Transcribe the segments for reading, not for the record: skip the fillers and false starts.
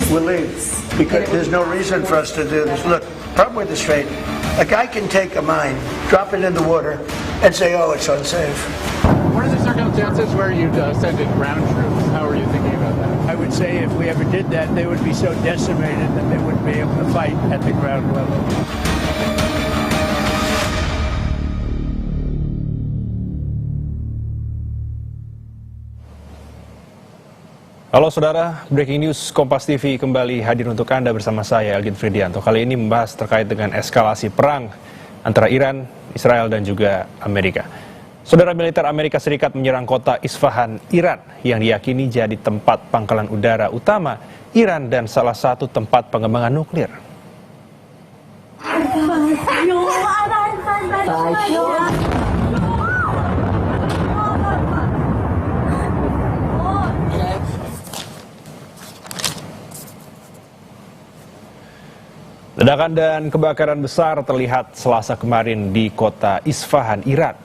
we'll leave because there's no reason for us to do this. Look, problem with the Strait, a guy can take a mine, drop it in the water, and say, oh, it's unsafe. What are the circumstances where you'd send in ground troops? How are you thinking about that? I would say if we ever did that, they would be so decimated that they wouldn't be able to fight at the ground level. Halo saudara, breaking news Kompas TV kembali hadir untuk Anda bersama saya Elgin Fridianto. Kali ini membahas terkait dengan eskalasi perang antara Iran, Israel dan juga Amerika. Saudara, militer Amerika Serikat menyerang kota Isfahan, Iran yang diyakini jadi tempat pangkalan udara utama Iran dan salah satu tempat pengembangan nuklir. Ledakan dan kebakaran besar terlihat Selasa kemarin di kota Isfahan, Iran.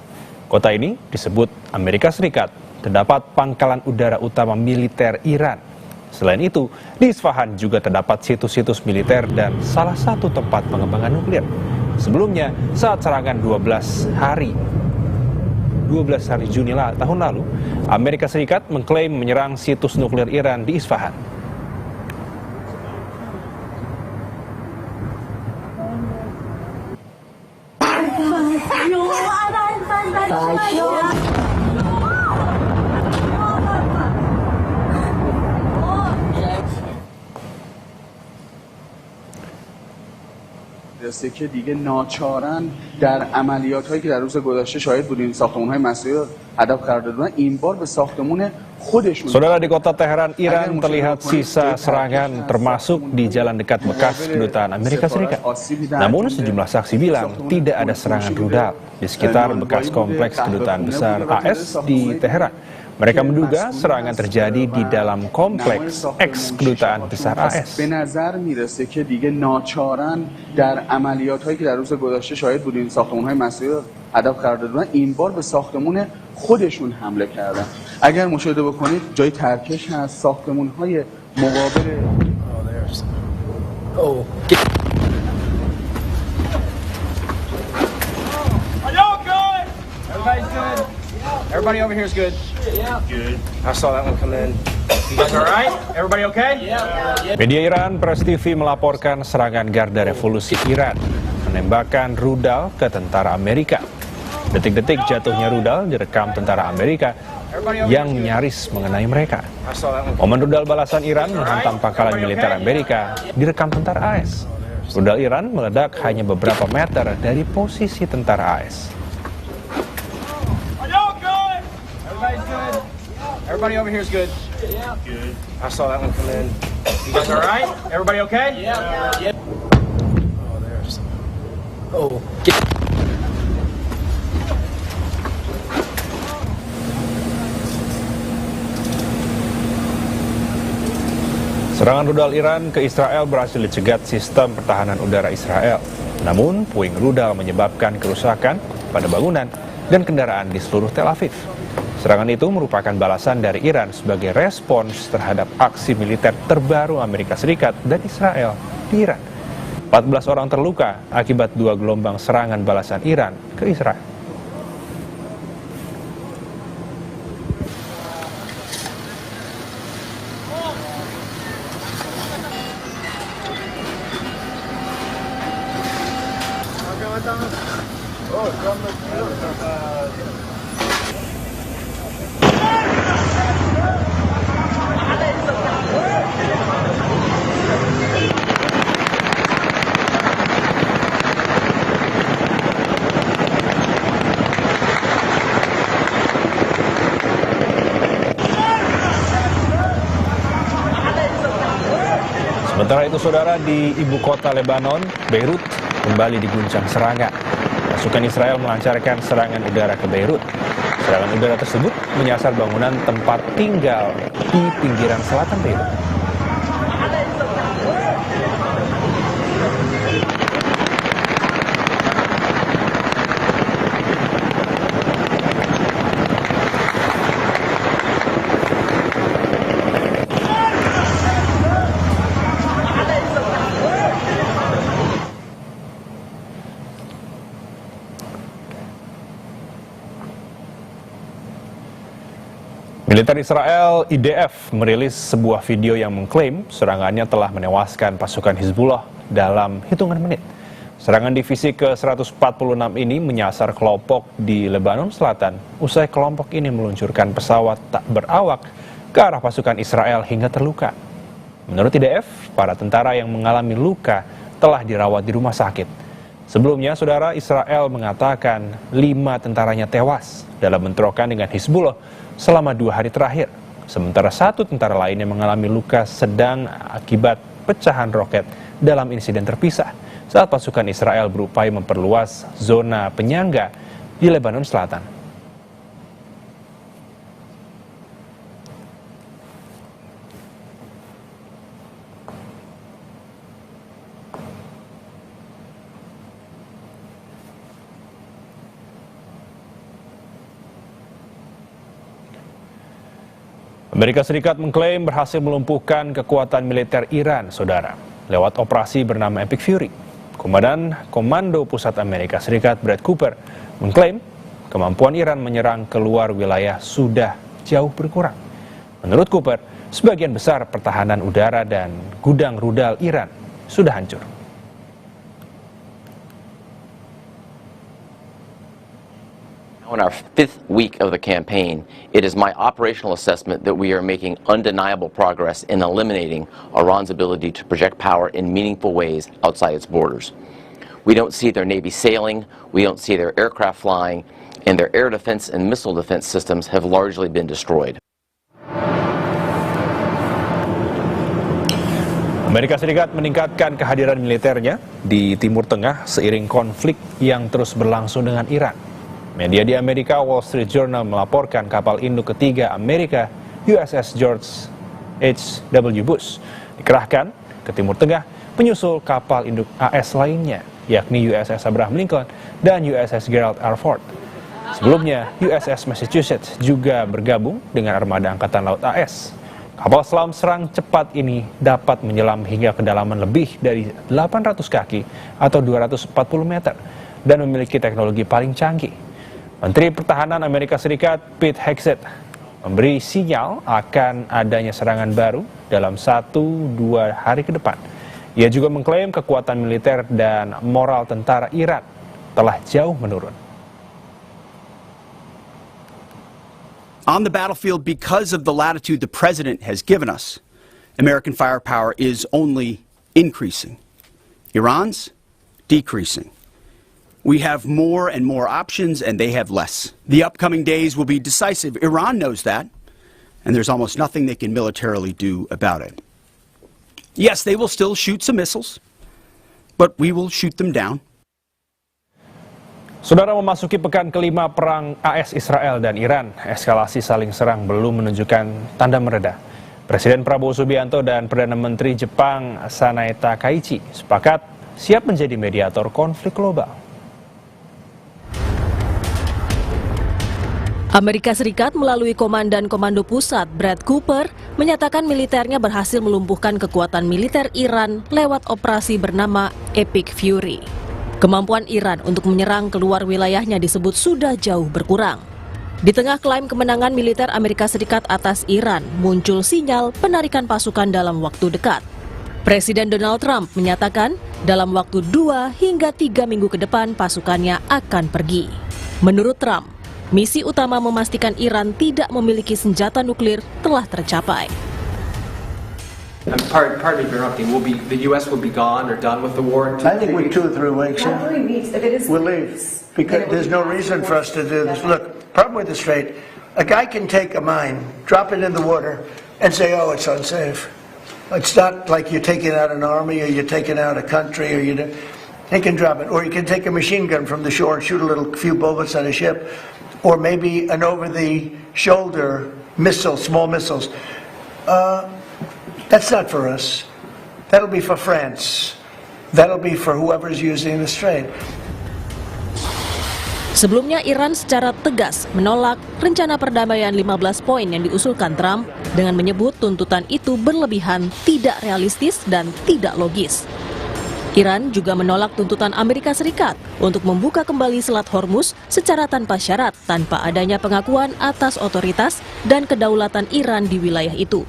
Kota ini disebut Amerika Serikat, terdapat pangkalan udara utama militer Iran. Selain itu, di Isfahan juga terdapat situs-situs militer dan salah satu tempat pengembangan nuklir. Sebelumnya, saat serangan 12 hari Juni tahun lalu, Amerika Serikat mengklaim menyerang situs nuklir Iran di Isfahan. که دیگه ناچارن در عملیات‌هایی که در روز گذشته شاهد بودیم ساختمان‌های مسئولی رو هدف قرار دادن این بار به ساختمان خودشون. Saudara, di kota Teheran, Iran terlihat sisa serangan termasuk di jalan dekat bekas kedutaan Amerika Serikat. Namun sejumlah saksi bilang tidak ada serangan rudal di sekitar bekas kompleks kedutaan besar AS di Teheran. Mereka menduga serangan terjadi di dalam kompleks ex-kedutaan besar AS. به نظر میرسه که دیگه ناچارن در عملیات‌هایی که در روز گذشته شاهد بودیم ساختمان‌های مسئولی رو هدف قرار دادن این بار به ساختمان خودشون حمله کردن. اگر مشاهده بکنید جای ترکش هست، ساختمان‌های مقابل Everybody over here is good? Yeah. Good. I saw that one come in. You guys all right? Everybody okay? Yeah. Media Iran, Press TV melaporkan serangan Garda Revolusi Iran menembakkan rudal ke tentara Amerika. Detik-detik jatuhnya rudal direkam tentara Amerika yang nyaris mengenai mereka. Momen rudal balasan Iran menghantam pangkalan militer Amerika direkam tentara AS. Rudal Iran meledak hanya beberapa meter dari posisi tentara AS. Everybody over here is good? Yeah. Good. I saw that one come in. You guys all right? Everybody okay? Yeah. Oh, there's... Oh. Serangan rudal Iran ke Israel berhasil dicegat sistem pertahanan udara Israel. Namun, puing rudal menyebabkan kerusakan pada bangunan dan kendaraan di seluruh Tel Aviv. Serangan itu merupakan balasan dari Iran sebagai respons terhadap aksi militer terbaru Amerika Serikat dan Israel di Iran. 14 orang terluka akibat 2 gelombang serangan balasan Iran ke Israel. Sementara itu, saudara, di ibu kota Lebanon, Beirut, kembali diguncang serangan. Pasukan Israel melancarkan serangan udara ke Beirut. Serangan udara tersebut menyasar bangunan tempat tinggal di pinggiran selatan Beirut. Militer Israel IDF merilis sebuah video yang mengklaim serangannya telah menewaskan pasukan Hizbullah dalam hitungan menit. Serangan divisi ke-146 ini menyasar kelompok di Lebanon Selatan usai kelompok ini meluncurkan pesawat tak berawak ke arah pasukan Israel hingga terluka. Menurut IDF, para tentara yang mengalami luka telah dirawat di rumah sakit. Sebelumnya, saudara, Israel mengatakan 5 tentaranya tewas dalam bentrokan dengan Hizbullah selama 2 hari terakhir. Sementara 1 tentara lainnya mengalami luka sedang akibat pecahan roket dalam insiden terpisah saat pasukan Israel berupaya memperluas zona penyangga di Lebanon Selatan. Amerika Serikat mengklaim berhasil melumpuhkan kekuatan militer Iran, saudara, lewat operasi bernama Epic Fury. Komandan Komando Pusat Amerika Serikat Brad Cooper mengklaim kemampuan Iran menyerang keluar wilayah sudah jauh berkurang. Menurut Cooper, sebagian besar pertahanan udara dan gudang rudal Iran sudah hancur. In our 5th week of the campaign, it is my operational assessment that we are making undeniable progress in eliminating Iran's ability to project power in meaningful ways outside its borders. We don't see their Navy sailing, we don't see their aircraft flying, and their air defense and missile defense systems have largely been destroyed. Amerika Serikat meningkatkan kehadiran militernya di Timur Tengah seiring konflik yang terus berlangsung dengan Iran. Media di Amerika, Wall Street Journal melaporkan kapal induk ketiga Amerika, USS George H.W. Bush, dikerahkan ke Timur Tengah menyusul kapal induk AS lainnya, yakni USS Abraham Lincoln dan USS Gerald R. Ford. Sebelumnya, USS Massachusetts juga bergabung dengan armada Angkatan Laut AS. Kapal selam serang cepat ini dapat menyelam hingga kedalaman lebih dari 800 kaki atau 240 meter dan memiliki teknologi paling canggih. Menteri Pertahanan Amerika Serikat Pete Hegseth memberi sinyal akan adanya serangan baru dalam 1-2 hari ke depan. Ia juga mengklaim kekuatan militer dan moral tentara Iran telah jauh menurun. On the battlefield, because of the latitude the president has given us, American firepower is only increasing. Iran's decreasing. We have more and more options, and they have less. The upcoming days will be decisive. Iran knows that, and there's almost nothing they can militarily do about it. Yes, they will still shoot some missiles, but we will shoot them down. Saudara, memasuki pekan kelima perang AS Israel dan Iran, eskalasi saling serang belum menunjukkan tanda mereda. Presiden Prabowo Subianto dan Perdana Menteri Jepang Sanae Takaichi sepakat siap menjadi mediator konflik global. Amerika Serikat melalui Komandan Komando Pusat Brad Cooper menyatakan militernya berhasil melumpuhkan kekuatan militer Iran lewat operasi bernama Epic Fury. Kemampuan Iran untuk menyerang keluar wilayahnya disebut sudah jauh berkurang. Di tengah klaim kemenangan militer Amerika Serikat atas Iran, muncul sinyal penarikan pasukan dalam waktu dekat. Presiden Donald Trump menyatakan dalam waktu 2 hingga 3 minggu ke depan pasukannya akan pergi. Menurut Trump, misi utama memastikan Iran tidak memiliki senjata nuklir telah tercapai. Pardon me for interrupting. The U.S. will be gone or done with the war? I think we're 2 or 3 weeks. Yeah, 3 weeks. If it is, We'll leave because there's no reason for us to do this. Look, problem with the Strait, a guy can take a mine, drop it in the water, and say, "Oh, it's unsafe." It's not like you're taking out an army or you're taking out a country or they can drop it, or you can take a machine gun from the shore and shoot a few bullets at a ship. Or maybe an over-the-shoulder missile, small missiles. That's not for us. That'll be for France. That'll be for whoever's using the Strait. Sebelumnya Iran secara tegas menolak rencana perdamaian 15 poin yang diusulkan Trump dengan menyebut tuntutan itu berlebihan, tidak realistis, dan tidak logis. Iran juga menolak tuntutan Amerika Serikat untuk membuka kembali Selat Hormuz secara tanpa syarat tanpa adanya pengakuan atas otoritas dan kedaulatan Iran di wilayah itu.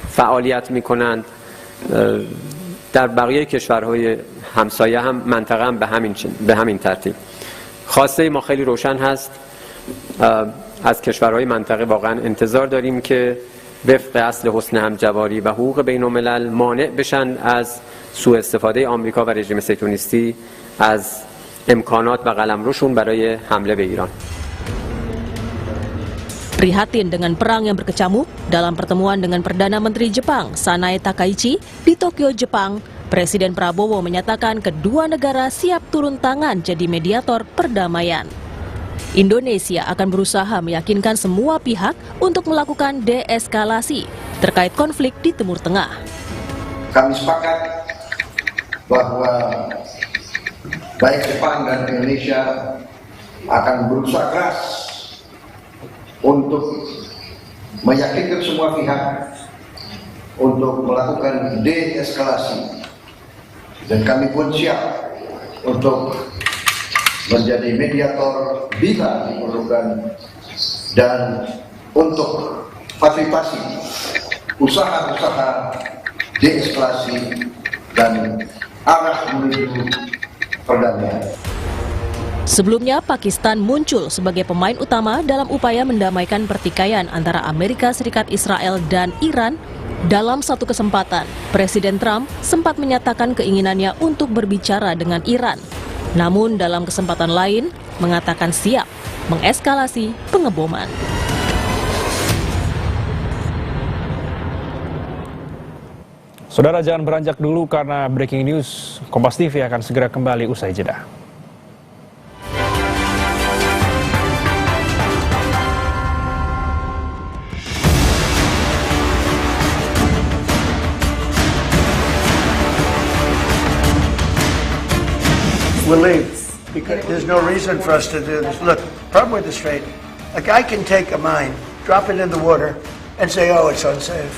فعالیت می‌کنند در بقیه کشورهای همسایه هم منطقه هم به همین ترتیب. خواسته ما خیلی روشن هست. از کشورهای منطقه واقعا انتظار داریم که وفق اصل حسن همجواری و حقوق بین الملل مانع بشن از سوء استفاده آمریکا و رژیم صهیونیستی از امکانات و قلمروشون برای حمله به ایران. Prihatin dengan perang yang berkecamuk, dalam pertemuan dengan Perdana Menteri Jepang Sanae Takaichi di Tokyo, Jepang, Presiden Prabowo menyatakan kedua negara siap turun tangan jadi mediator perdamaian. Indonesia akan berusaha meyakinkan semua pihak untuk melakukan deeskalasi terkait konflik di Timur Tengah. Kami sepakat bahwa baik Jepang dan Indonesia akan berusaha keras untuk meyakinkan semua pihak untuk melakukan deeskalasi, dan kami pun siap untuk menjadi mediator bila diperlukan dan untuk fasilitasi usaha-usaha deeskalasi dan arah menuju perdamaian. Sebelumnya, Pakistan muncul sebagai pemain utama dalam upaya mendamaikan pertikaian antara Amerika Serikat, Israel, dan Iran. Dalam satu kesempatan, Presiden Trump sempat menyatakan keinginannya untuk berbicara dengan Iran. Namun dalam kesempatan lain, mengatakan siap mengeskalasi pengeboman. Saudara, jangan beranjak dulu karena breaking news Kompas TV akan segera kembali usai jeda. We'll leave because there's no reason for us to do this. Look, problem with the Strait, a guy can take a mine, drop it in the water, and say, oh, it's unsafe.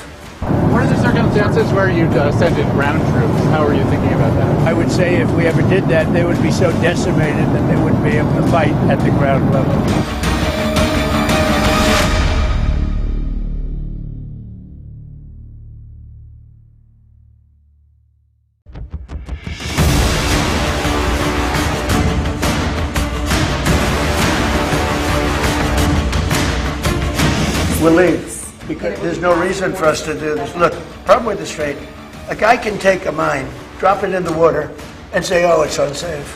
What are the circumstances where you'd send in ground troops? How are you thinking about that? I would say if we ever did that, they would be so decimated that they wouldn't be able to fight at the ground level. We'll leave because there's no reason for us to do this. Look, problem with the Strait, a guy can take a mine, drop it in the water, and say, oh, it's unsafe.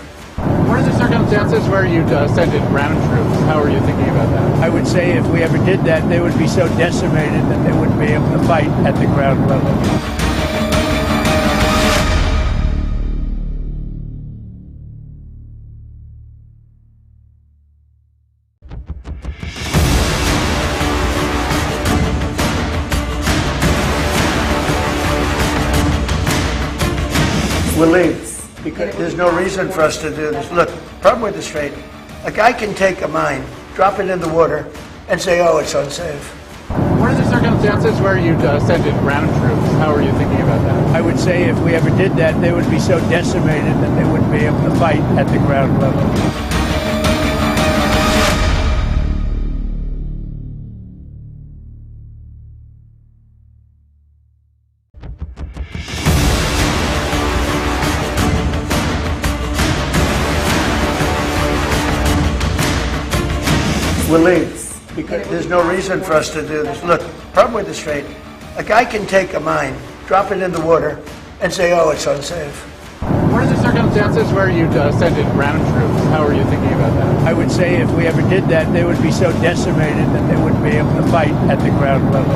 What are the circumstances where you'd send in ground troops? How are you thinking about that? I would say if we ever did that, they would be so decimated that they wouldn't be able to fight at the ground level. We'll leave because there's no reason for us to do this. Look, problem with the Strait, a guy can take a mine, drop it in the water, and say, oh, it's unsafe. What are the circumstances where you'd send in ground troops? How are you thinking about that? I would say if we ever did that, they would be so decimated that they wouldn't be able to fight at the ground level. We'll leave because there's no reason for us to do this. Look, problem with the Strait, a guy can take a mine, drop it in the water, and say, oh, it's unsafe. What are the circumstances where you'd send in ground troops? How are you thinking about that? I would say if we ever did that, they would be so decimated that they wouldn't be able to fight at the ground level.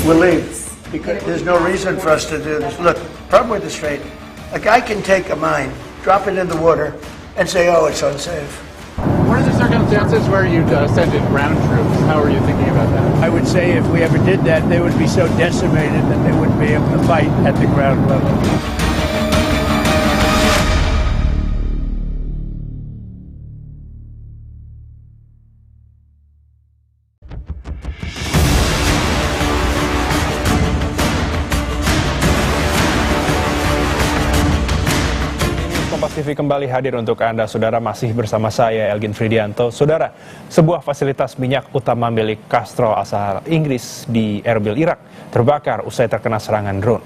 We'll leave because there's no reason for us to do this. Look, problem with the Strait, a guy can take a mine, drop it in the water, and say, oh, it's unsafe. What are the circumstances no chances where you'd send in ground troops? How are you thinking about that? I would say if we ever did that, they would be so decimated that they wouldn't be able to fight at the ground level. TV kembali hadir untuk Anda, Saudara. Masih bersama saya, Elgin Fridianto. Saudara, sebuah fasilitas minyak utama milik Castrol asal Inggris di Erbil, Irak, terbakar usai terkena serangan drone.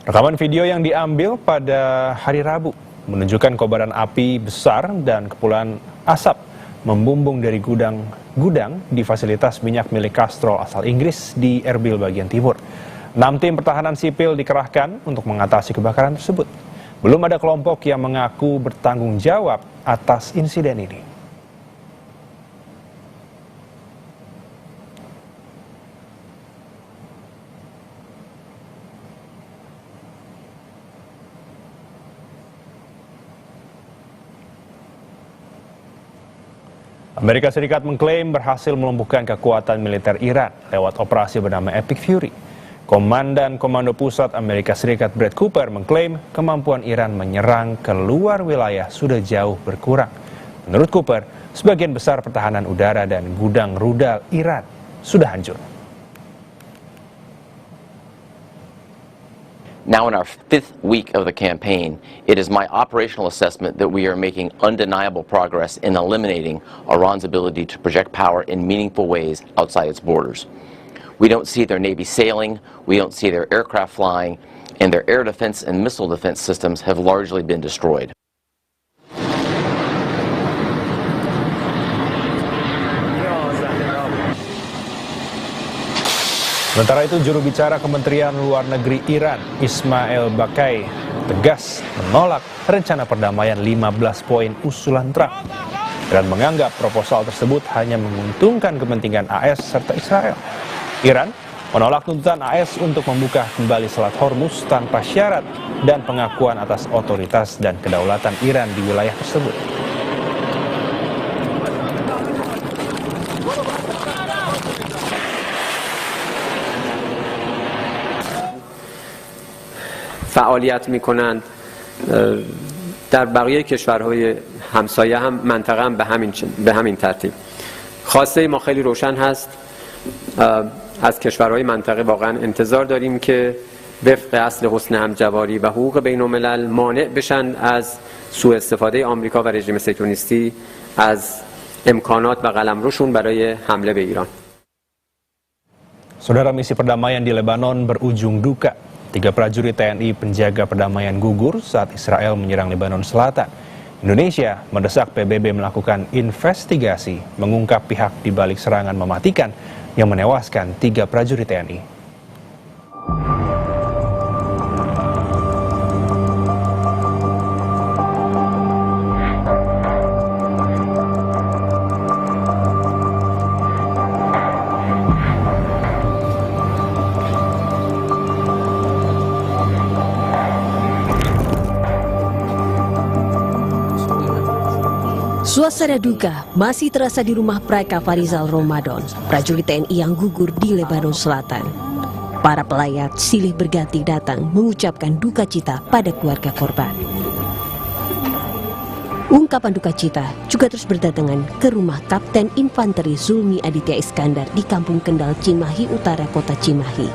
Rekaman video yang diambil pada hari Rabu menunjukkan kobaran api besar dan kepulan asap membumbung dari gudang di fasilitas minyak milik Castrol asal Inggris di Erbil bagian timur. 6 tim pertahanan sipil dikerahkan untuk mengatasi kebakaran tersebut. Belum ada kelompok yang mengaku bertanggung jawab atas insiden ini. Amerika Serikat mengklaim berhasil melumpuhkan kekuatan militer Iran lewat operasi bernama Epic Fury. Komandan Komando Pusat Amerika Serikat Brad Cooper mengklaim kemampuan Iran menyerang keluar wilayah sudah jauh berkurang. Menurut Cooper, sebagian besar pertahanan udara dan gudang rudal Iran sudah hancur. Now in our 5th week of the campaign, it is my operational assessment that we are making undeniable progress in eliminating Iran's ability to project power in meaningful ways outside its borders. We don't see their Navy sailing, we don't see their aircraft flying, and their air defense and missile defense systems have largely been destroyed. Sementara itu, juru bicara Kementerian Luar Negeri Iran, Ismail Baqai, tegas menolak rencana perdamaian 15 poin usulan Trump. Iran menganggap proposal tersebut hanya menguntungkan kepentingan AS serta Israel. Iran menolak tuntutan AS untuk membuka kembali Selat Hormuz tanpa syarat dan pengakuan atas otoritas dan kedaulatan Iran di wilayah tersebut. فعالیت می‌کنند در بقیه کشورهای همسایه هم منطقه هم به همین ترتیب. خواسته ما خیلی روشن هست. از کشورهای منطقه واقعا انتظار داریم که وفق اصل حسن همجواری و حقوق بین الملل مانع بشن از سوء استفاده آمریکا و رژیم صهیونیستی از امکانات و قلمروشون برای حمله به ایران. Saudara, misi perdamaian di Lebanon berujung duka. 3 prajurit TNI penjaga perdamaian gugur saat Israel menyerang Lebanon Selatan. Indonesia mendesak PBB melakukan investigasi mengungkap pihak di balik serangan mematikan yang menewaskan 3 prajurit TNI. Suasana duka masih terasa di rumah Praeka Farizal Ramadan, prajurit TNI yang gugur di Lebanon Selatan. Para pelayat silih berganti datang mengucapkan duka cita pada keluarga korban. Ungkapan duka cita juga terus berdatangan ke rumah Kapten Infanteri Zulmi Aditya Iskandar di Kampung Kendal, Cimahi Utara, Kota Cimahi.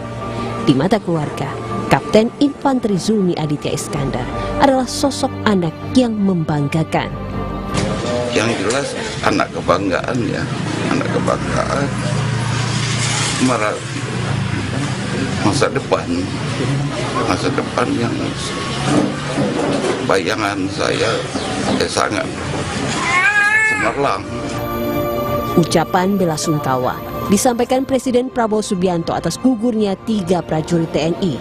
Di mata keluarga, Kapten Infanteri Zulmi Aditya Iskandar adalah sosok anak yang membanggakan. Yang jelas anak kebanggaan ya, anak kebanggaan, masa depan yang bayangan saya sangat cemerlang. Ucapan bela sungkawa disampaikan Presiden Prabowo Subianto atas gugurnya 3 prajurit TNI.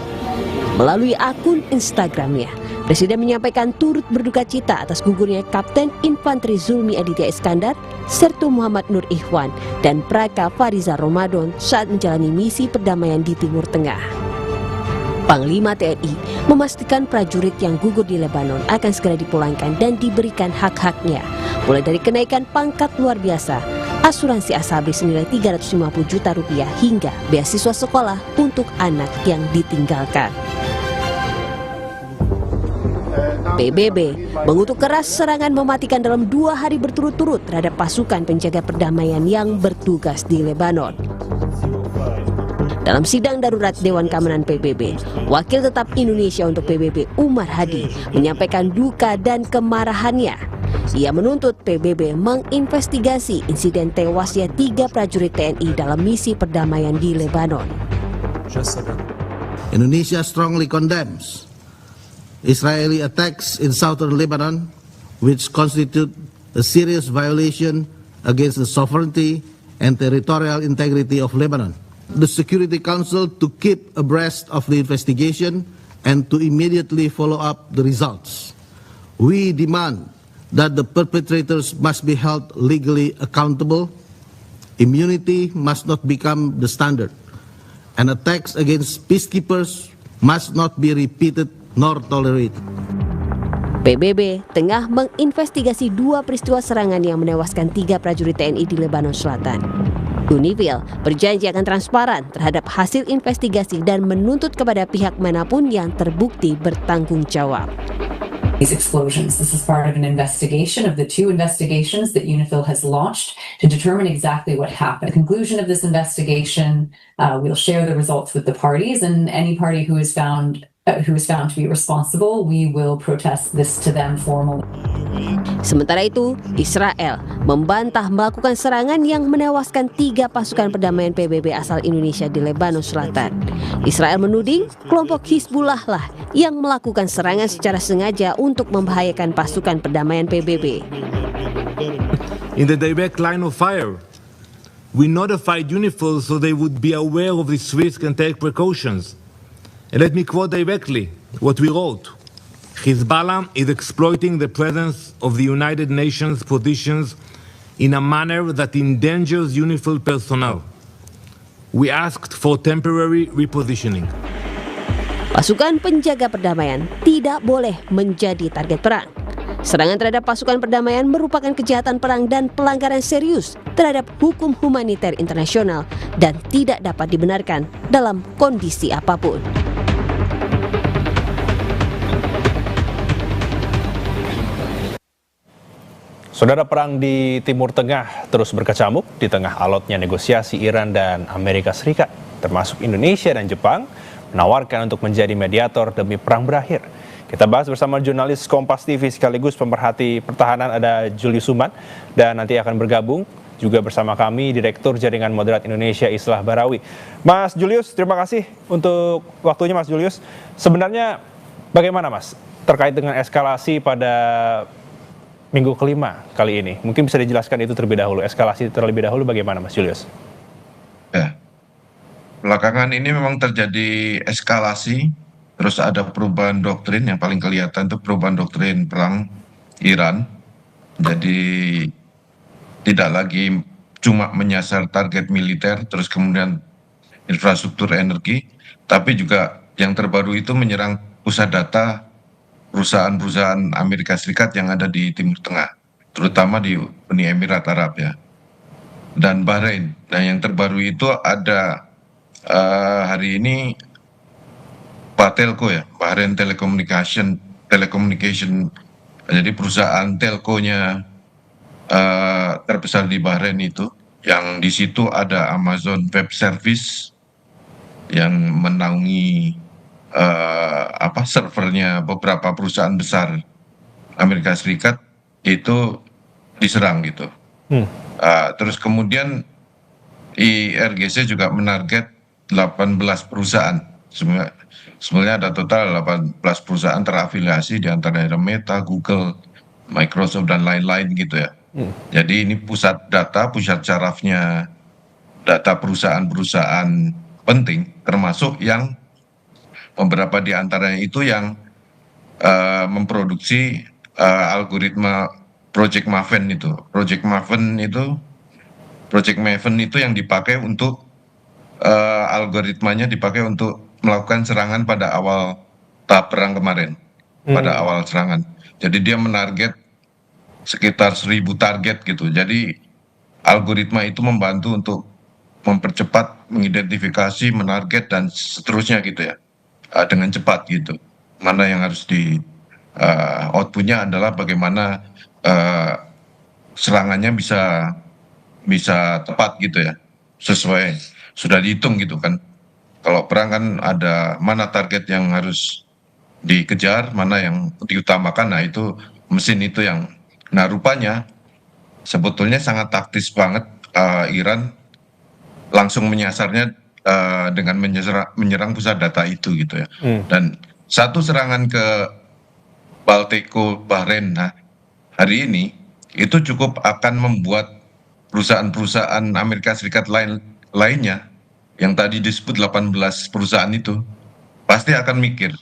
Melalui akun Instagramnya, Presiden menyampaikan turut berduka cita atas gugurnya Kapten Infanteri Zulmi Aditya Iskandar, Sertu Muhammad Nur Ikhwan, dan Praeka Farizal Ramadan saat menjalani misi perdamaian di Timur Tengah. Panglima TNI memastikan prajurit yang gugur di Lebanon akan segera dipulangkan dan diberikan hak-haknya, mulai dari kenaikan pangkat luar biasa, asuransi asabri senilai 350 juta rupiah hingga beasiswa sekolah untuk anak yang ditinggalkan. PBB mengutuk keras serangan mematikan dalam 2 hari berturut-turut terhadap pasukan penjaga perdamaian yang bertugas di Lebanon. Dalam sidang darurat Dewan Keamanan PBB, Wakil Tetap Indonesia untuk PBB Umar Hadi menyampaikan duka dan kemarahannya. Ia menuntut PBB menginvestigasi insiden tewasnya 3 prajurit TNI dalam misi perdamaian di Lebanon. Indonesia strongly condemns Israeli attacks in southern Lebanon, which constitute a serious violation against the sovereignty and territorial integrity of Lebanon. The Security Council to keep abreast of the investigation and to immediately follow up the results. We demand that the perpetrators must be held legally accountable. Immunity must not become the standard, and attacks against peacekeepers must not be repeated nor tolerated. PBB tengah menginvestigasi 2 peristiwa serangan yang menewaskan 3 prajurit TNI di Lebanon Selatan. Unifil berjanji akan transparan terhadap hasil investigasi dan menuntut kepada pihak manapun yang terbukti bertanggung jawab. These explosions. This is part of an investigation of the 2 investigations that UNIFIL has launched to determine exactly what happened. At the conclusion of this investigation, we'll share the results with the parties, and any party who is found to be responsible, we will protest this to them formally. Sementara itu, Israel membantah melakukan serangan yang menewaskan 3 pasukan perdamaian PBB asal Indonesia di Lebanon Selatan. Israel menuding kelompok Hizbullah lah yang melakukan serangan secara sengaja untuk membahayakan pasukan perdamaian PBB. In the direct line of fire, we notified UNIFIL so they would be aware of this risk and take precautions. And let me quote directly what we wrote. Hezbollah is exploiting the presence of the United Nations positions in a manner that endangers UNIFIL personnel. We asked for temporary repositioning. Pasukan penjaga perdamaian tidak boleh menjadi target perang. Serangan terhadap pasukan perdamaian merupakan kejahatan perang dan pelanggaran serius terhadap hukum humaniter internasional dan tidak dapat dibenarkan dalam kondisi apapun. Saudara, perang di Timur Tengah terus berkecamuk di tengah alotnya negosiasi Iran dan Amerika Serikat, termasuk Indonesia dan Jepang, menawarkan untuk menjadi mediator demi perang berakhir. Kita bahas bersama jurnalis Kompas TV sekaligus pemerhati pertahanan, ada Julius Suman, dan nanti akan bergabung juga bersama kami Direktur Jaringan Moderat Indonesia Islah Barawi. Mas Julius, terima kasih untuk waktunya Mas Julius. Sebenarnya bagaimana Mas terkait dengan eskalasi pada minggu kelima kali ini? Mungkin bisa dijelaskan itu terlebih dahulu, eskalasi terlebih dahulu bagaimana Mas Julius? Ya, belakangan ini memang terjadi eskalasi, terus ada perubahan doktrin, yang paling kelihatan itu perubahan doktrin perang Iran. Jadi tidak lagi cuma menyasar target militer, terus kemudian infrastruktur energi, tapi juga yang terbaru itu menyerang pusat data perusahaan-perusahaan Amerika Serikat yang ada di Timur Tengah, terutama di Uni Emirat Arab ya, dan Bahrain. Nah, yang terbaru itu ada hari ini Telco ya, Bahrain Telecommunication, jadi perusahaan telkonya terbesar di Bahrain itu, yang di situ ada Amazon Web Service yang menaungi servernya beberapa perusahaan besar Amerika Serikat itu diserang gitu. Terus kemudian IRGC juga menarget 18 perusahaan. Sebenarnya ada total 18 perusahaan terafiliasi, diantaranya Meta, Google, Microsoft dan lain-lain gitu ya. Jadi ini pusat data, pusat sarafnya data perusahaan-perusahaan penting, termasuk yang beberapa di antaranya itu yang memproduksi algoritma Project Maven itu. Project Maven itu yang dipakai untuk algoritmanya dipakai untuk melakukan serangan pada awal tahap perang kemarin, pada awal serangan. Jadi dia menarget sekitar 1.000 target gitu. Jadi algoritma itu membantu untuk mempercepat, mengidentifikasi, menarget dan seterusnya gitu ya, dengan cepat gitu. Mana yang harus di outputnya adalah bagaimana serangannya bisa tepat gitu ya, sesuai sudah dihitung gitu kan. Kalau perang kan ada mana target yang harus dikejar, mana yang diutamakan. Nah itu mesin itu yang, nah rupanya sebetulnya sangat taktis banget Iran langsung menyasarnya dengan menyerang pusat data itu gitu ya. Dan satu serangan ke Balteko Bahrain hari ini itu cukup akan membuat perusahaan-perusahaan Amerika Serikat lainnya yang tadi disebut 18 perusahaan itu pasti akan mikir.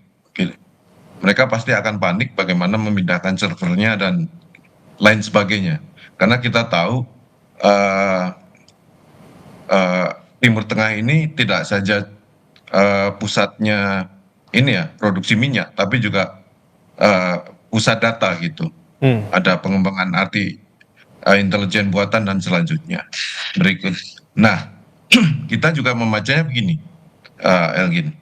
Mereka pasti akan panik bagaimana memindahkan servernya dan lain sebagainya. Karena kita tahu Timur Tengah ini tidak saja pusatnya ini ya produksi minyak, tapi juga pusat data gitu. Ada pengembangan intelijen buatan dan selanjutnya. Berikut. Nah, kita juga membacanya begini, Elgin.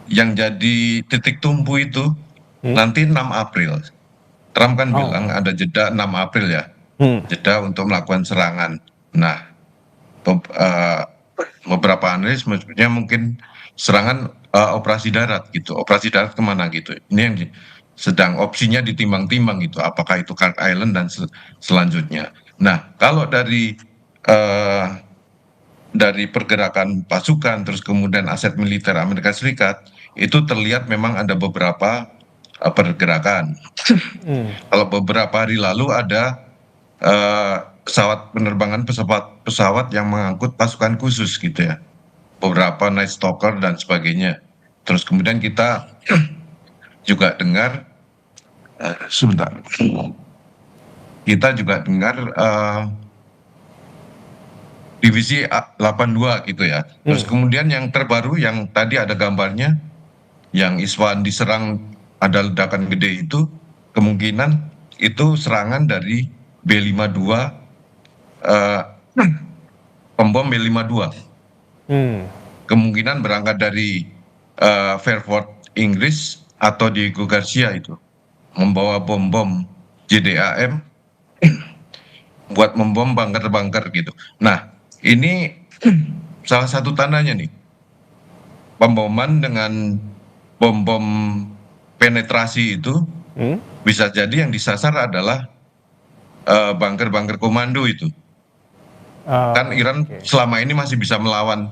Yang jadi titik tumpu itu nanti 6 April. Trump kan bilang ada jeda 6 April ya, jeda untuk melakukan serangan. Nah, beberapa analis maksudnya mungkin serangan operasi darat gitu. Operasi darat kemana gitu. Ini yang sedang opsinya ditimbang-timbang gitu. Apakah itu Kirk Island dan selanjutnya. Nah, kalau dari pergerakan pasukan terus kemudian aset militer Amerika Serikat itu terlihat memang ada beberapa pergerakan. Kalau beberapa hari lalu ada pesawat yang mengangkut pasukan khusus gitu ya, beberapa Night Stalker dan sebagainya. Terus kemudian kita juga dengar divisi 82 gitu ya. Terus kemudian yang terbaru yang tadi ada gambarnya, yang Isfahan diserang ada ledakan gede itu, kemungkinan itu serangan dari B-52, pembom B-52. Kemungkinan berangkat dari Fairford, Inggris, atau Diego Garcia itu membawa bom-bom JDAM buat membom bunker-bunker gitu. Nah, ini salah satu tandanya nih, pemboman dengan bom-bom penetrasi itu bisa jadi yang disasar adalah bunker-bunker komando itu. Kan Iran selama ini masih bisa melawan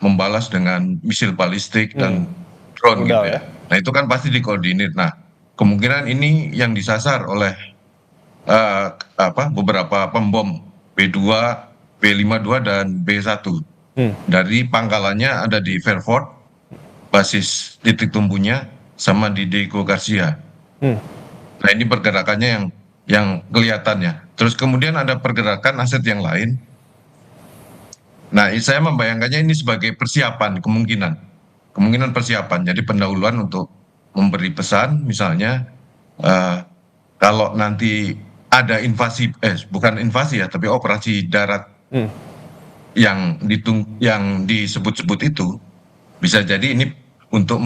membalas dengan misil balistik dan drone gitu ya. Nah itu kan pasti dikoordinir. Nah kemungkinan ini yang disasar oleh beberapa pembom B2, B52 dan B1. Dari pangkalannya ada di Fairford, basis titik tumbuhnya, sama di Diego Garcia. Nah ini pergerakannya yang kelihatannya. Terus kemudian ada pergerakan aset yang lain. Nah saya membayangkannya ini sebagai persiapan, kemungkinan persiapan. Jadi pendahuluan untuk memberi pesan, misalnya kalau nanti ada bukan invasi ya, tapi operasi darat yang disebut-sebut itu, bisa jadi ini untuk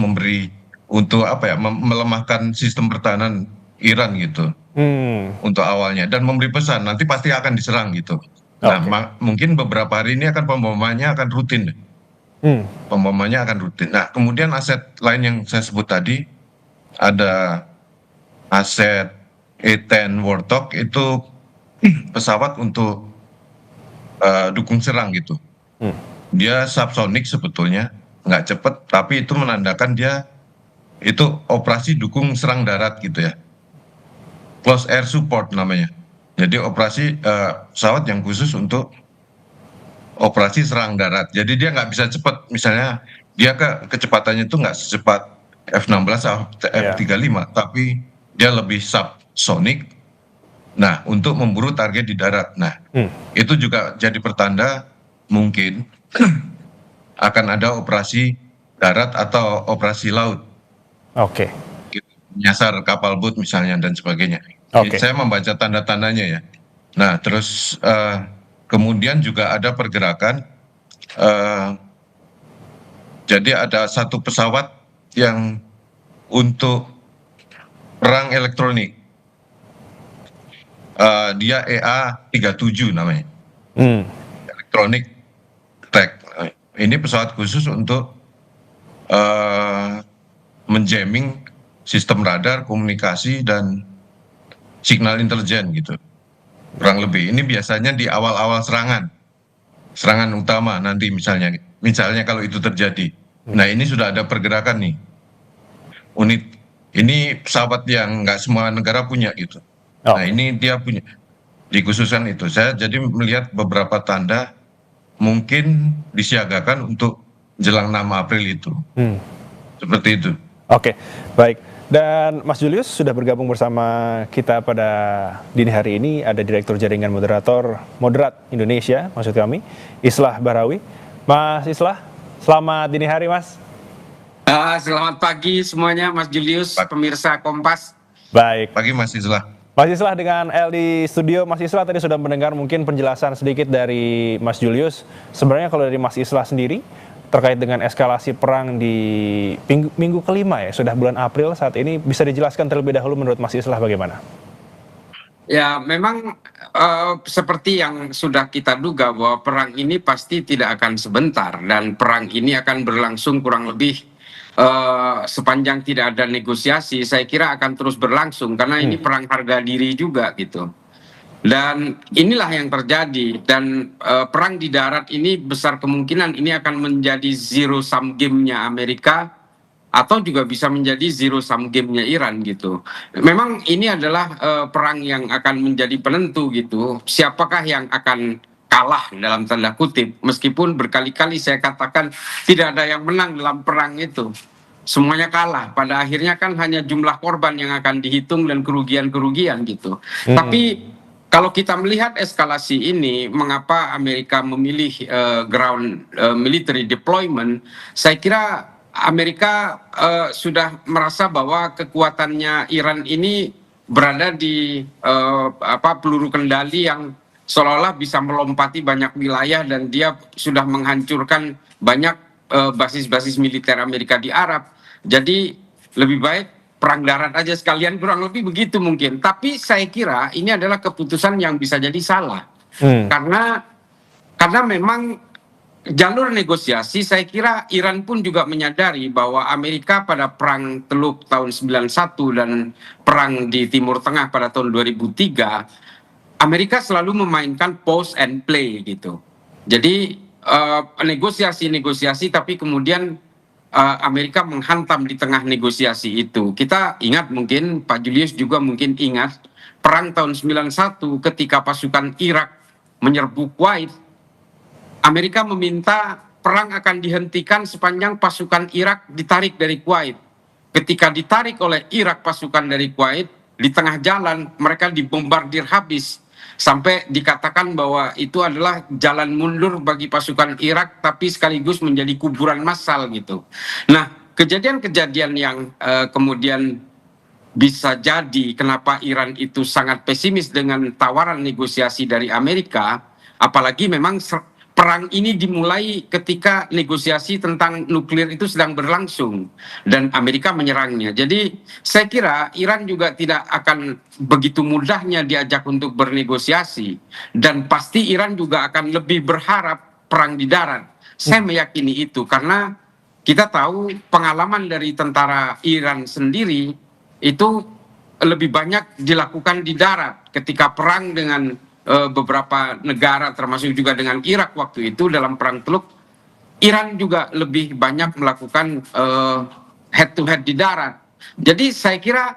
melemahkan sistem pertahanan Iran gitu, untuk awalnya, dan memberi pesan nanti pasti akan diserang gitu. Nah mungkin beberapa hari ini pembomannya akan rutin. Pembomannya akan rutin. Nah kemudian aset lain yang saya sebut tadi, ada aset A-10 Warthog, itu pesawat untuk dukung serang gitu. Dia subsonik sebetulnya, nggak cepet, tapi itu menandakan dia itu operasi dukung serang darat gitu ya, close air support namanya. Jadi operasi pesawat yang khusus untuk operasi serang darat. Jadi dia nggak bisa cepat, misalnya dia kecepatannya itu nggak secepat F-16 atau F-35, tapi dia lebih subsonik. Nah, untuk memburu target di darat. Nah, itu juga jadi pertanda mungkin akan ada operasi darat atau operasi laut. Oke. Nyasar kapal boat misalnya dan sebagainya. Oke. Saya membaca tanda-tandanya ya. Nah, terus kemudian juga ada pergerakan, jadi ada satu pesawat yang untuk perang elektronik. Dia EA-37 namanya. Electronic Attack. Ini pesawat khusus untuk menjamming sistem radar, komunikasi, dan signal intelijen gitu. Kurang lebih. Ini biasanya di awal-awal serangan utama nanti misalnya kalau itu terjadi. Nah, ini sudah ada pergerakan nih. Unit ini pesawat yang nggak semua negara punya gitu. Nah, ini dia punya, dikhususkan itu. Saya jadi melihat beberapa tanda mungkin disiagakan untuk jelang 6 April itu. Seperti itu. Oke, baik. Dan Mas Julius sudah bergabung bersama kita pada dini hari ini. Ada Direktur Jaringan Moderator Moderat Indonesia, maksud kami, Islah Bahrawi. Mas Islah, selamat dini hari, Mas. Selamat pagi semuanya, Mas Julius, pemirsa Kompas. Baik. Pagi, Mas Islah. Mas Islah dengan El di studio. Mas Islah tadi sudah mendengar mungkin penjelasan sedikit dari Mas Julius. Sebenarnya kalau dari Mas Islah sendiri, terkait dengan eskalasi perang di minggu kelima ya, sudah bulan April saat ini, bisa dijelaskan terlebih dahulu menurut Mas Islah bagaimana? Ya, memang seperti yang sudah kita duga bahwa perang ini pasti tidak akan sebentar, dan perang ini akan berlangsung kurang lebih sepanjang tidak ada negosiasi. Saya kira akan terus berlangsung karena ini perang harga diri juga gitu. Dan inilah yang terjadi, dan perang di darat ini besar kemungkinan ini akan menjadi zero sum game-nya Amerika atau juga bisa menjadi zero sum game-nya Iran gitu. Memang ini adalah perang yang akan menjadi penentu gitu. Siapakah yang akan kalah dalam tanda kutip, meskipun berkali-kali saya katakan tidak ada yang menang dalam perang itu. Semuanya kalah. Pada akhirnya kan hanya jumlah korban yang akan dihitung dan kerugian-kerugian gitu. Tapi kalau kita melihat eskalasi ini, mengapa Amerika memilih ground military deployment, saya kira Amerika sudah merasa bahwa kekuatannya Iran ini berada di peluru kendali yang seolah-olah bisa melompati banyak wilayah, dan dia sudah menghancurkan banyak basis-basis militer Amerika di Arab. Jadi lebih baik perang darat aja sekalian, kurang lebih begitu mungkin. Tapi saya kira ini adalah keputusan yang bisa jadi salah. Karena memang jalur negosiasi, saya kira Iran pun juga menyadari bahwa Amerika pada perang Teluk tahun 91 dan perang di Timur Tengah pada tahun 2003, Amerika selalu memainkan pause and play gitu. Jadi negosiasi tapi kemudian Amerika menghantam di tengah negosiasi itu. Kita ingat, mungkin Pak Julius juga mungkin ingat, perang tahun 91 ketika pasukan Irak menyerbu Kuwait, Amerika meminta perang akan dihentikan sepanjang pasukan Irak ditarik dari Kuwait. Ketika ditarik oleh Irak pasukan dari Kuwait, di tengah jalan mereka dibombardir habis. Sampai dikatakan bahwa itu adalah jalan mundur bagi pasukan Irak, tapi sekaligus menjadi kuburan massal gitu. Nah, kejadian-kejadian yang kemudian bisa jadi kenapa Iran itu sangat pesimis dengan tawaran negosiasi dari Amerika, apalagi memang perang ini dimulai ketika negosiasi tentang nuklir itu sedang berlangsung dan Amerika menyerangnya. Jadi saya kira Iran juga tidak akan begitu mudahnya diajak untuk bernegosiasi, dan pasti Iran juga akan lebih berharap perang di darat. Saya meyakini itu karena kita tahu pengalaman dari tentara Iran sendiri itu lebih banyak dilakukan di darat ketika perang dengan beberapa negara, termasuk juga dengan Irak waktu itu dalam perang Teluk. Iran juga lebih banyak melakukan head to head di darat. Jadi saya kira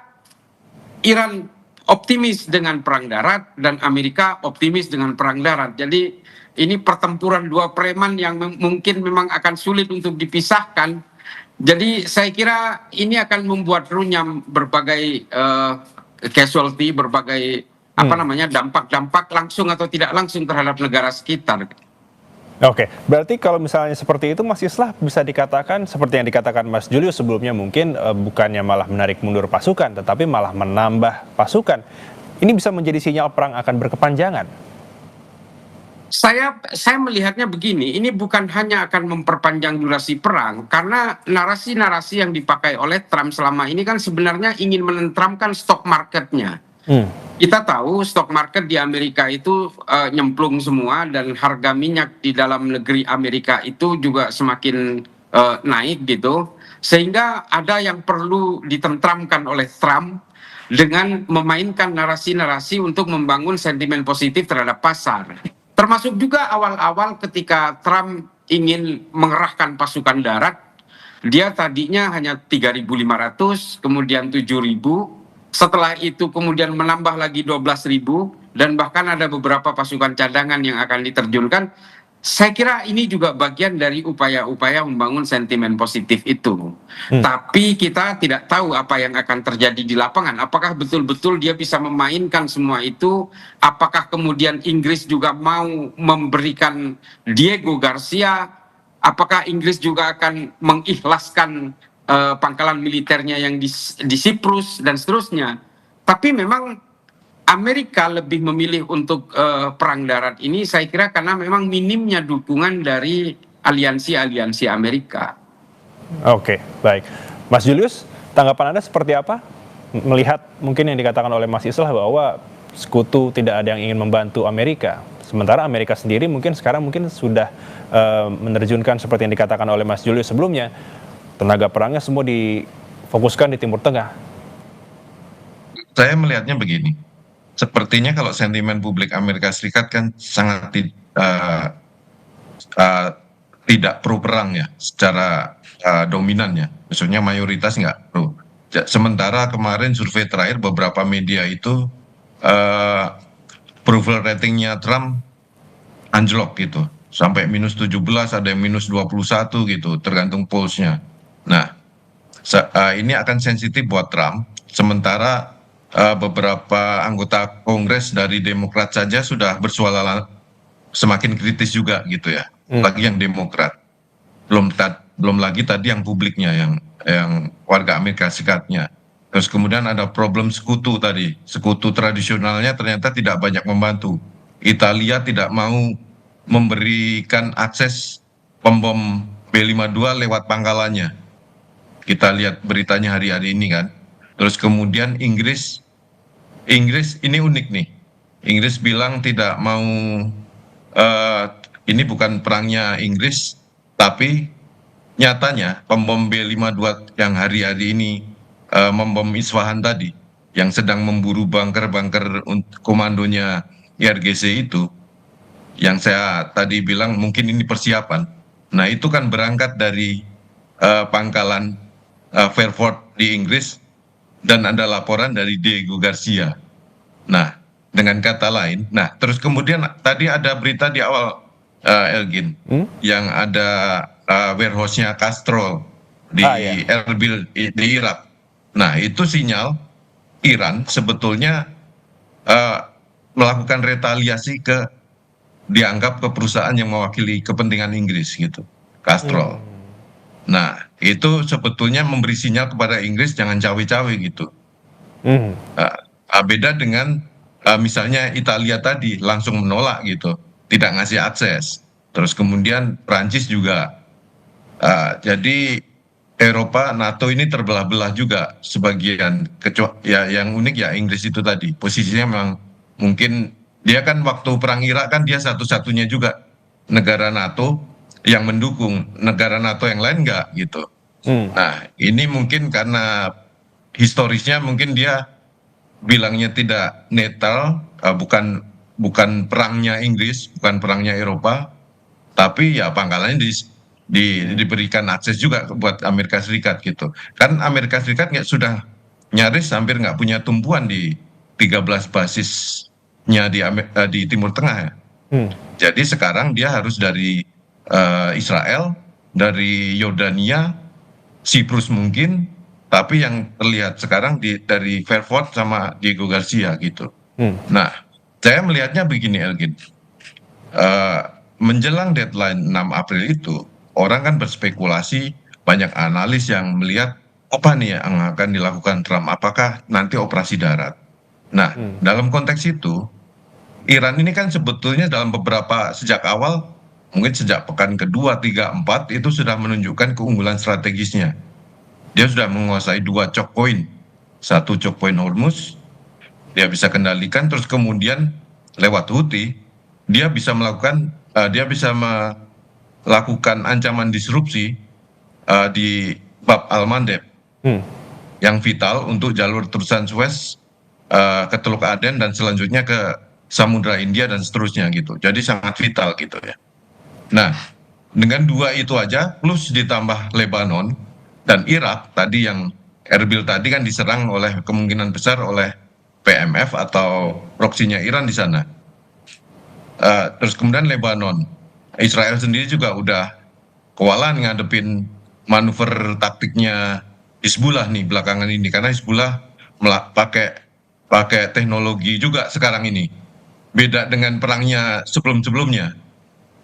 Iran optimis dengan perang darat dan Amerika optimis dengan perang darat. Jadi ini pertempuran dua preman yang mungkin memang akan sulit untuk dipisahkan. Jadi saya kira ini akan membuat runyam berbagai casualty, berbagai dampak-dampak langsung atau tidak langsung terhadap negara sekitar. Oke, berarti kalau misalnya seperti itu Mas Islah bisa dikatakan seperti yang dikatakan Mas Julius sebelumnya mungkin bukannya malah menarik mundur pasukan tetapi malah menambah pasukan. Ini bisa menjadi sinyal perang akan berkepanjangan. Saya melihatnya begini, ini bukan hanya akan memperpanjang durasi perang, karena narasi-narasi yang dipakai oleh Trump selama ini kan sebenarnya ingin menenteramkan stok marketnya. Kita tahu stok market di Amerika itu nyemplung semua dan harga minyak di dalam negeri Amerika itu juga semakin naik gitu. Sehingga ada yang perlu ditentramkan oleh Trump dengan memainkan narasi-narasi untuk membangun sentimen positif terhadap pasar. Termasuk juga awal-awal ketika Trump ingin mengerahkan pasukan darat, dia tadinya hanya 3.500, kemudian 7.000. Setelah itu kemudian menambah lagi 12.000 dan bahkan ada beberapa pasukan cadangan yang akan diterjunkan. Saya kira ini juga bagian dari upaya-upaya membangun sentimen positif itu. Tapi kita tidak tahu apa yang akan terjadi di lapangan. Apakah betul-betul dia bisa memainkan semua itu? Apakah kemudian Inggris juga mau memberikan Diego Garcia? Apakah Inggris juga akan mengikhlaskan pangkalan militernya yang di Siprus dan seterusnya. Tapi memang Amerika lebih memilih untuk perang darat ini saya kira karena memang minimnya dukungan dari aliansi-aliansi Amerika. Oke, baik. Mas Julius, tanggapan Anda seperti apa? Melihat mungkin yang dikatakan oleh Mas Islah bahwa sekutu tidak ada yang ingin membantu Amerika. Sementara Amerika sendiri mungkin sekarang sudah menerjunkan seperti yang dikatakan oleh Mas Julius sebelumnya. Tenaga perangnya semua difokuskan di Timur Tengah. Saya melihatnya begini, sepertinya kalau sentimen publik Amerika Serikat kan sangat tidak pro perang ya, secara dominannya. Maksudnya mayoritas nggak pro. Sementara kemarin survei terakhir beberapa media itu approval ratingnya Trump anjlok gitu, sampai -17, ada yang -21 gitu, tergantung polls-nya. Nah, ini akan sensitif buat Trump, sementara beberapa anggota Kongres dari Demokrat saja sudah bersuara semakin kritis juga gitu ya, lagi yang Demokrat. Belum lagi tadi yang publiknya, yang warga Amerika Serikatnya. Terus kemudian ada problem sekutu tadi, sekutu tradisionalnya ternyata tidak banyak membantu. Italia tidak mau memberikan akses pembom B-52 lewat pangkalannya. Kita lihat beritanya hari-hari ini kan. Terus kemudian Inggris ini unik nih. Inggris bilang tidak mau, ini bukan perangnya Inggris, tapi nyatanya pembom B-52 yang hari-hari ini membom Isfahan tadi, yang sedang memburu bunker-bunker komandonya IRGC itu, yang saya tadi bilang mungkin ini persiapan. Nah itu kan berangkat dari pangkalan Fairford di Inggris, dan ada laporan dari Diego Garcia. Nah, dengan kata lain, nah terus kemudian tadi ada berita di awal Elgin, yang ada warehouse-nya Castrol di Erbil di Irak. Nah itu sinyal Iran sebetulnya melakukan retaliasi dianggap ke perusahaan yang mewakili kepentingan Inggris gitu, Castrol. Nah, itu sebetulnya memberi sinyal kepada Inggris jangan cawe-cawe gitu. Beda dengan misalnya Italia tadi langsung menolak gitu, tidak ngasih akses. Terus kemudian Prancis juga. Jadi Eropa, NATO ini terbelah-belah juga sebagian. Ya yang unik ya Inggris itu tadi, posisinya memang mungkin dia kan waktu perang Irak kan dia satu-satunya juga negara NATO yang mendukung, negara NATO yang lain enggak gitu. Nah ini mungkin karena historisnya mungkin dia bilangnya tidak netral, bukan perangnya Inggris, bukan perangnya Eropa, tapi ya pangkalannya diberikan akses juga buat Amerika Serikat gitu. Kan Amerika Serikat sudah nyaris hampir nggak punya tumpuan di 13 basisnya di Timur Tengah ya. Jadi sekarang dia harus dari Israel, dari Yordania, Siprus mungkin, tapi yang terlihat sekarang dari Fairford sama Diego Garcia gitu. Nah, saya melihatnya begini Elgin, menjelang deadline 6 April itu, orang kan berspekulasi, banyak analis yang melihat apa nih yang akan dilakukan Trump, apakah nanti operasi darat. Nah, dalam konteks itu, Iran ini kan sebetulnya dalam beberapa sejak awal, mungkin sejak pekan kedua, 3, 4 itu sudah menunjukkan keunggulan strategisnya. Dia sudah menguasai 2 choke point, 1 choke point Hormuz, dia bisa kendalikan, terus kemudian lewat Houthi, dia bisa melakukan ancaman disrupsi di Bab al-Mandeb yang vital untuk jalur terusan Suez ke Teluk Aden dan selanjutnya ke Samudra India dan seterusnya gitu. Jadi sangat vital gitu ya. Nah, dengan 2 itu aja plus ditambah Lebanon dan Irak tadi yang Erbil tadi kan diserang oleh kemungkinan besar oleh PMF atau proksinya Iran di sana. Terus kemudian Lebanon, Israel sendiri juga udah kewalahan ngadepin manuver taktiknya Hizbullah nih belakangan ini, karena Hizbullah pakai teknologi juga sekarang ini. Beda dengan perangnya sebelum-sebelumnya.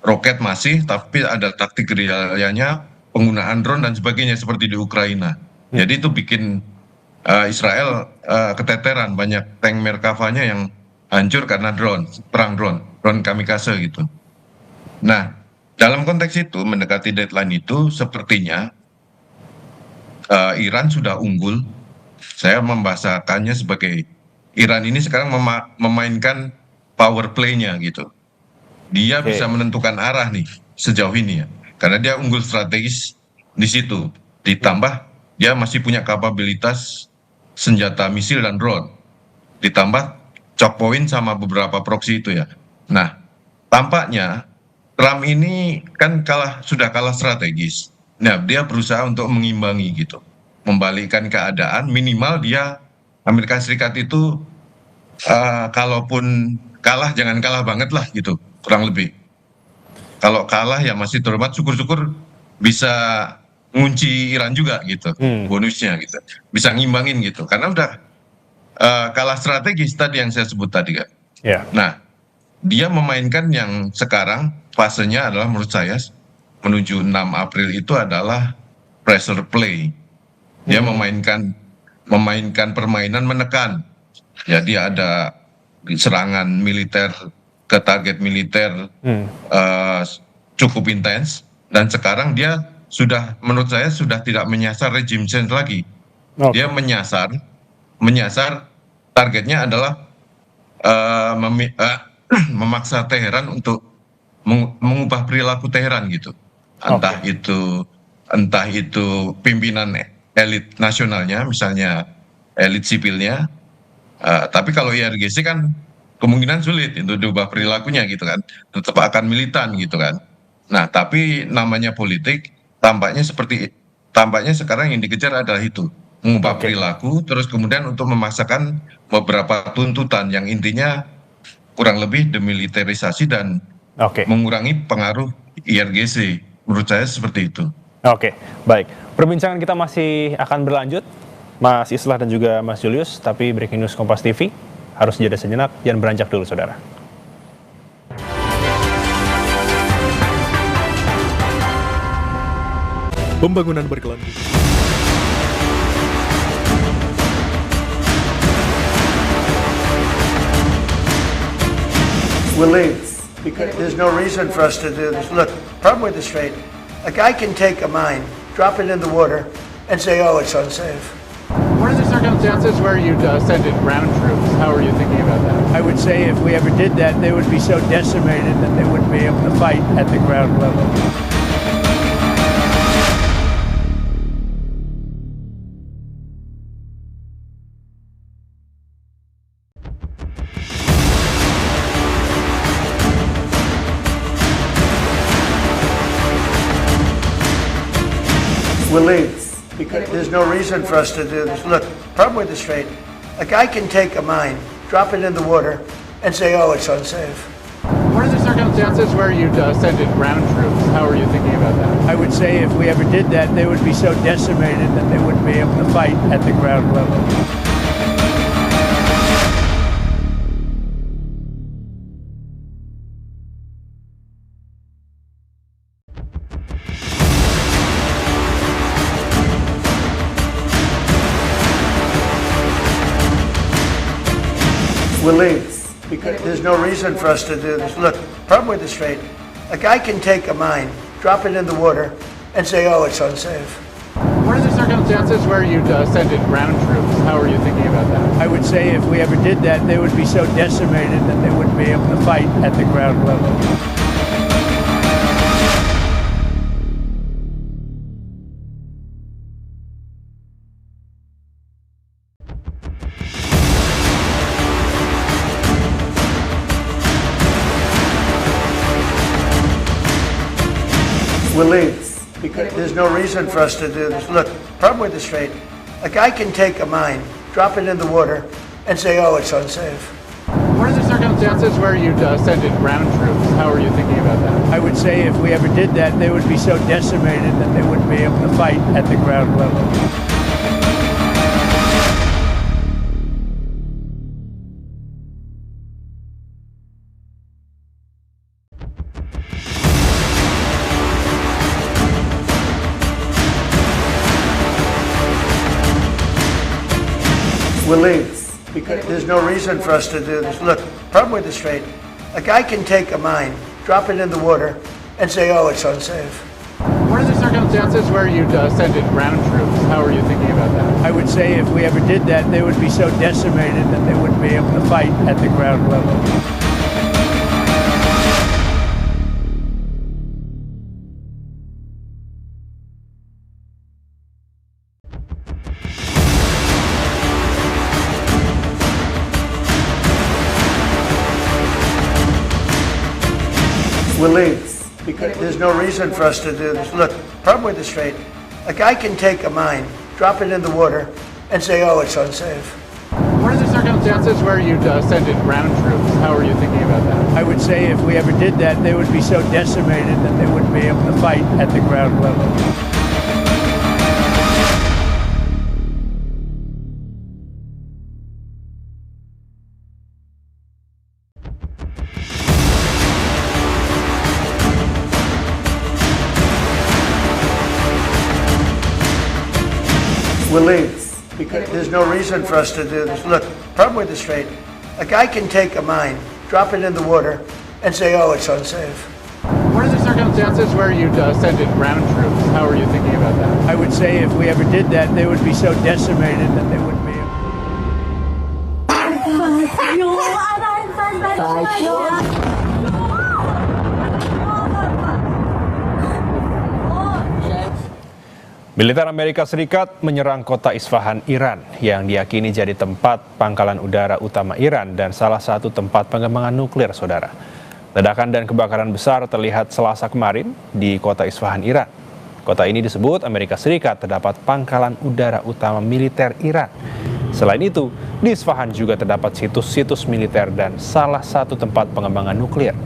Roket masih, tapi ada taktik gerilyanya, penggunaan drone dan sebagainya seperti di Ukraina. Jadi itu bikin Israel keteteran, banyak tank Merkavanya yang hancur karena perang drone kamikaze gitu. Nah, dalam konteks itu mendekati deadline itu sepertinya Iran sudah unggul. Saya membahasakannya sebagai Iran ini sekarang memainkan power play-nya gitu. Dia bisa menentukan arah nih sejauh ini ya, karena dia unggul strategis di situ. Ditambah dia masih punya kapabilitas senjata misil dan drone. Ditambah choke point sama beberapa proksi itu ya. Nah, tampaknya Trump ini kan sudah kalah strategis. Nah, dia berusaha untuk mengimbangi gitu, membalikkan keadaan. Minimal dia Amerika Serikat itu kalaupun kalah jangan kalah banget lah gitu, kurang lebih. Kalau kalah ya masih terhormat, syukur-syukur bisa ngunci Iran juga gitu, bonusnya gitu, bisa ngimbangin gitu, karena udah kalah strategis tadi yang saya sebut tadi kan. Nah, dia memainkan yang sekarang fasenya adalah menurut saya menuju 6 April itu adalah pressure play. Dia memainkan permainan menekan. Jadi ada serangan militer ke target militer cukup intens, dan sekarang dia sudah menurut saya sudah tidak menyasar regime change lagi. Dia menyasar targetnya adalah memaksa Teheran untuk mengubah perilaku Teheran gitu. Entah itu pimpinan elit nasionalnya, misalnya elit sipilnya. Tapi kalau IRGC kan kemungkinan sulit untuk diubah perilakunya gitu kan. Tetap akan militan gitu kan. Nah, tapi namanya politik, tampaknya sekarang yang dikejar adalah itu, mengubah perilaku, terus kemudian untuk memaksakan beberapa tuntutan yang intinya kurang lebih demilitarisasi dan mengurangi pengaruh IRGC. Menurut saya seperti itu. Oke, baik. Perbincangan kita masih akan berlanjut, Mas Islah dan juga Mas Julius, tapi Breaking News Kompas TV harus jeda sejenak, jangan beranjak dulu, saudara. Pembangunan berkelanjutan. We'll leave because there's no reason for us to do this. Look, problem with the Strait, a guy can take a mine, drop it in the water, and say, oh, it's unsafe. What are the circumstances where you'd send in ground troops? How are you thinking about that? I would say if we ever did that, they would be so decimated that they wouldn't be able to fight at the ground level. We'll leave because there's no reason for us to do this. Look, problem with the Strait, a guy can take a mine, drop it in the water, and say, oh, it's unsafe. What are the circumstances where you'd send in ground troops? How are you thinking about that? I would say if we ever did that, they would be so decimated that they wouldn't be able to fight at the ground level. We'll leave, because there's no reason for us to do this. Look, problem with the strait, a guy can take a mine, drop it in the water, and say, oh, it's unsafe. What are the circumstances where you'd send in ground troops? How are you thinking about that? I would say if we ever did that, they would be so decimated that they wouldn't be able to fight at the ground level. We'll leave, because there's no reason for us to do this. Look, problem with the strait, a guy can take a mine, drop it in the water, and say, oh, it's unsafe. What are the circumstances where you'd send in ground troops? How are you thinking about that? I would say if we ever did that, they would be so decimated that they wouldn't be able to fight at the ground level. We'll leave, because there's no reason for us to do this. Look, problem with the strait, a guy can take a mine, drop it in the water, and say, oh, it's unsafe. What are the circumstances where you'd send in ground troops? How are you thinking about that? I would say if we ever did that, they would be so decimated that they wouldn't be able to fight at the ground level. We'll leave, because there's no reason for us to do this. Look, problem with the strait, a guy can take a mine, drop it in the water, and say, oh, it's unsafe. What are the circumstances where you'd send in ground troops? How are you thinking about that? I would say if we ever did that, they would be so decimated that they wouldn't be able to fight at the ground level. We'll leave, because there's no reason for us to do this. Look, problem with the strait, a guy can take a mine, drop it in the water, and say, oh, it's unsafe. What are the circumstances where you'd send in ground troops? How are you thinking about that? I would say if we ever did that, they would be so decimated that they wouldn't be able Militer Amerika Serikat menyerang kota Isfahan, Iran, yang diyakini jadi tempat pangkalan udara utama Iran dan salah satu tempat pengembangan nuklir, saudara. Ledakan dan kebakaran besar terlihat Selasa kemarin di kota Isfahan, Iran. Kota ini disebut Amerika Serikat terdapat pangkalan udara utama militer Iran. Selain itu, di Isfahan juga terdapat situs-situs militer dan salah satu tempat pengembangan nuklir.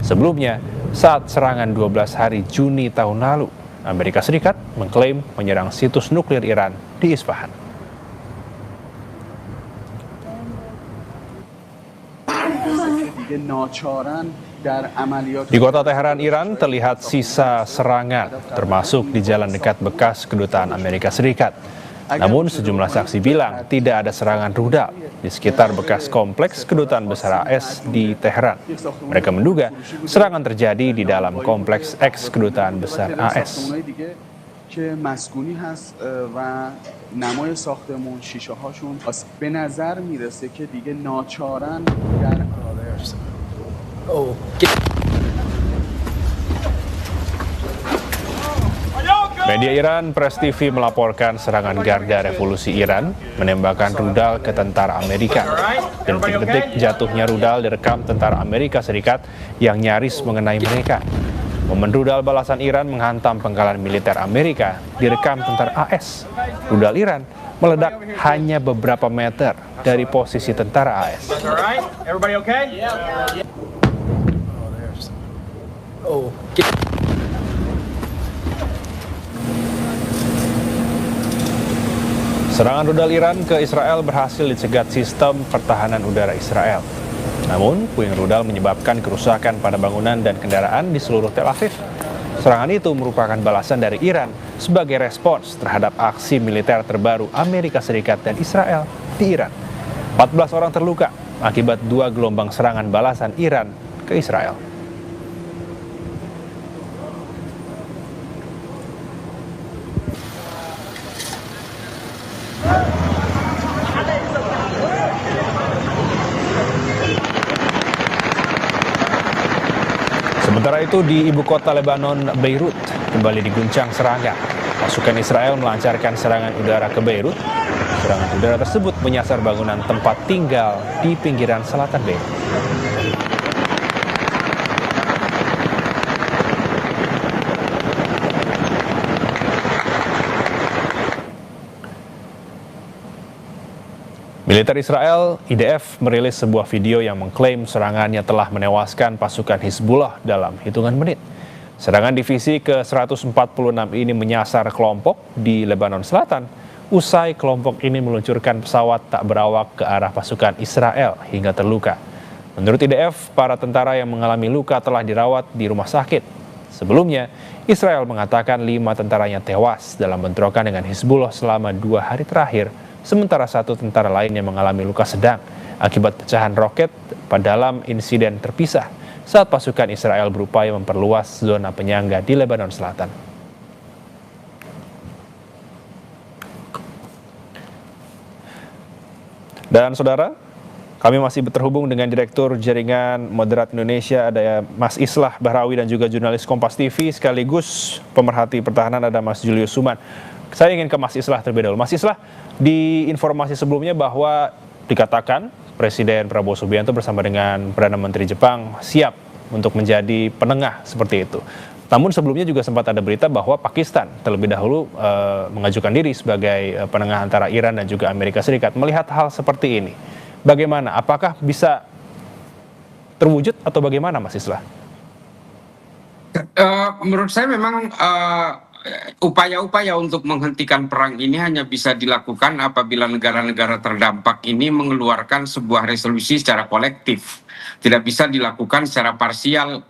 Sebelumnya, saat serangan 12 hari Juni tahun lalu, Amerika Serikat mengklaim menyerang situs nuklir Iran di Isfahan. Di kota Teheran, Iran, terlihat sisa serangan, termasuk di jalan dekat bekas kedutaan Amerika Serikat. Namun sejumlah saksi bilang tidak ada serangan rudal di sekitar bekas kompleks kedutaan besar AS di Teheran. Mereka menduga serangan terjadi di dalam kompleks eks kedutaan besar AS. Media Iran Press TV melaporkan serangan Garda Revolusi Iran menembakkan rudal ke tentara Amerika. Detik-detik jatuhnya rudal direkam tentara Amerika Serikat yang nyaris mengenai mereka. Momen rudal balasan Iran menghantam pangkalan militer Amerika direkam tentara AS. Rudal Iran meledak hanya beberapa meter dari posisi tentara AS. Serangan rudal Iran ke Israel berhasil dicegat sistem pertahanan udara Israel. Namun, puing rudal menyebabkan kerusakan pada bangunan dan kendaraan di seluruh Tel Aviv. Serangan itu merupakan balasan dari Iran sebagai respons terhadap aksi militer terbaru Amerika Serikat dan Israel di Iran. 14 orang terluka akibat 2 gelombang serangan balasan Iran ke Israel. Sementara itu di ibu kota Lebanon, Beirut, kembali diguncang serangan. Pasukan Israel melancarkan serangan udara ke Beirut. Serangan udara tersebut menyasar bangunan tempat tinggal di pinggiran selatan Beirut. Militer Israel, IDF, merilis sebuah video yang mengklaim serangannya telah menewaskan pasukan Hizbullah dalam hitungan menit. Serangan divisi ke-146 ini menyasar kelompok di Lebanon Selatan, usai kelompok ini meluncurkan pesawat tak berawak ke arah pasukan Israel hingga terluka. Menurut IDF, para tentara yang mengalami luka telah dirawat di rumah sakit. Sebelumnya, Israel mengatakan 5 tentaranya tewas dalam bentrokan dengan Hizbullah selama 2 hari terakhir, sementara 1 tentara lainnya mengalami luka sedang akibat pecahan roket dalam insiden terpisah saat pasukan Israel berupaya memperluas zona penyangga di Lebanon Selatan. Dan saudara, kami masih terhubung dengan Direktur Jaringan Moderat Indonesia, ada Mas Islah Bahrawi, dan juga jurnalis Kompas TV sekaligus pemerhati pertahanan, ada Mas Julius Suman. Saya ingin ke Mas Islah terlebih dahulu. Mas Islah, di informasi sebelumnya bahwa dikatakan Presiden Prabowo Subianto bersama dengan Perdana Menteri Jepang siap untuk menjadi penengah seperti itu. Namun sebelumnya juga sempat ada berita bahwa Pakistan terlebih dahulu mengajukan diri sebagai penengah antara Iran dan juga Amerika Serikat. Melihat hal seperti ini, bagaimana? Apakah bisa terwujud atau bagaimana, Mas Islah? Menurut saya memang upaya-upaya untuk menghentikan perang ini hanya bisa dilakukan apabila negara-negara terdampak ini mengeluarkan sebuah resolusi secara kolektif. Tidak bisa dilakukan secara parsial,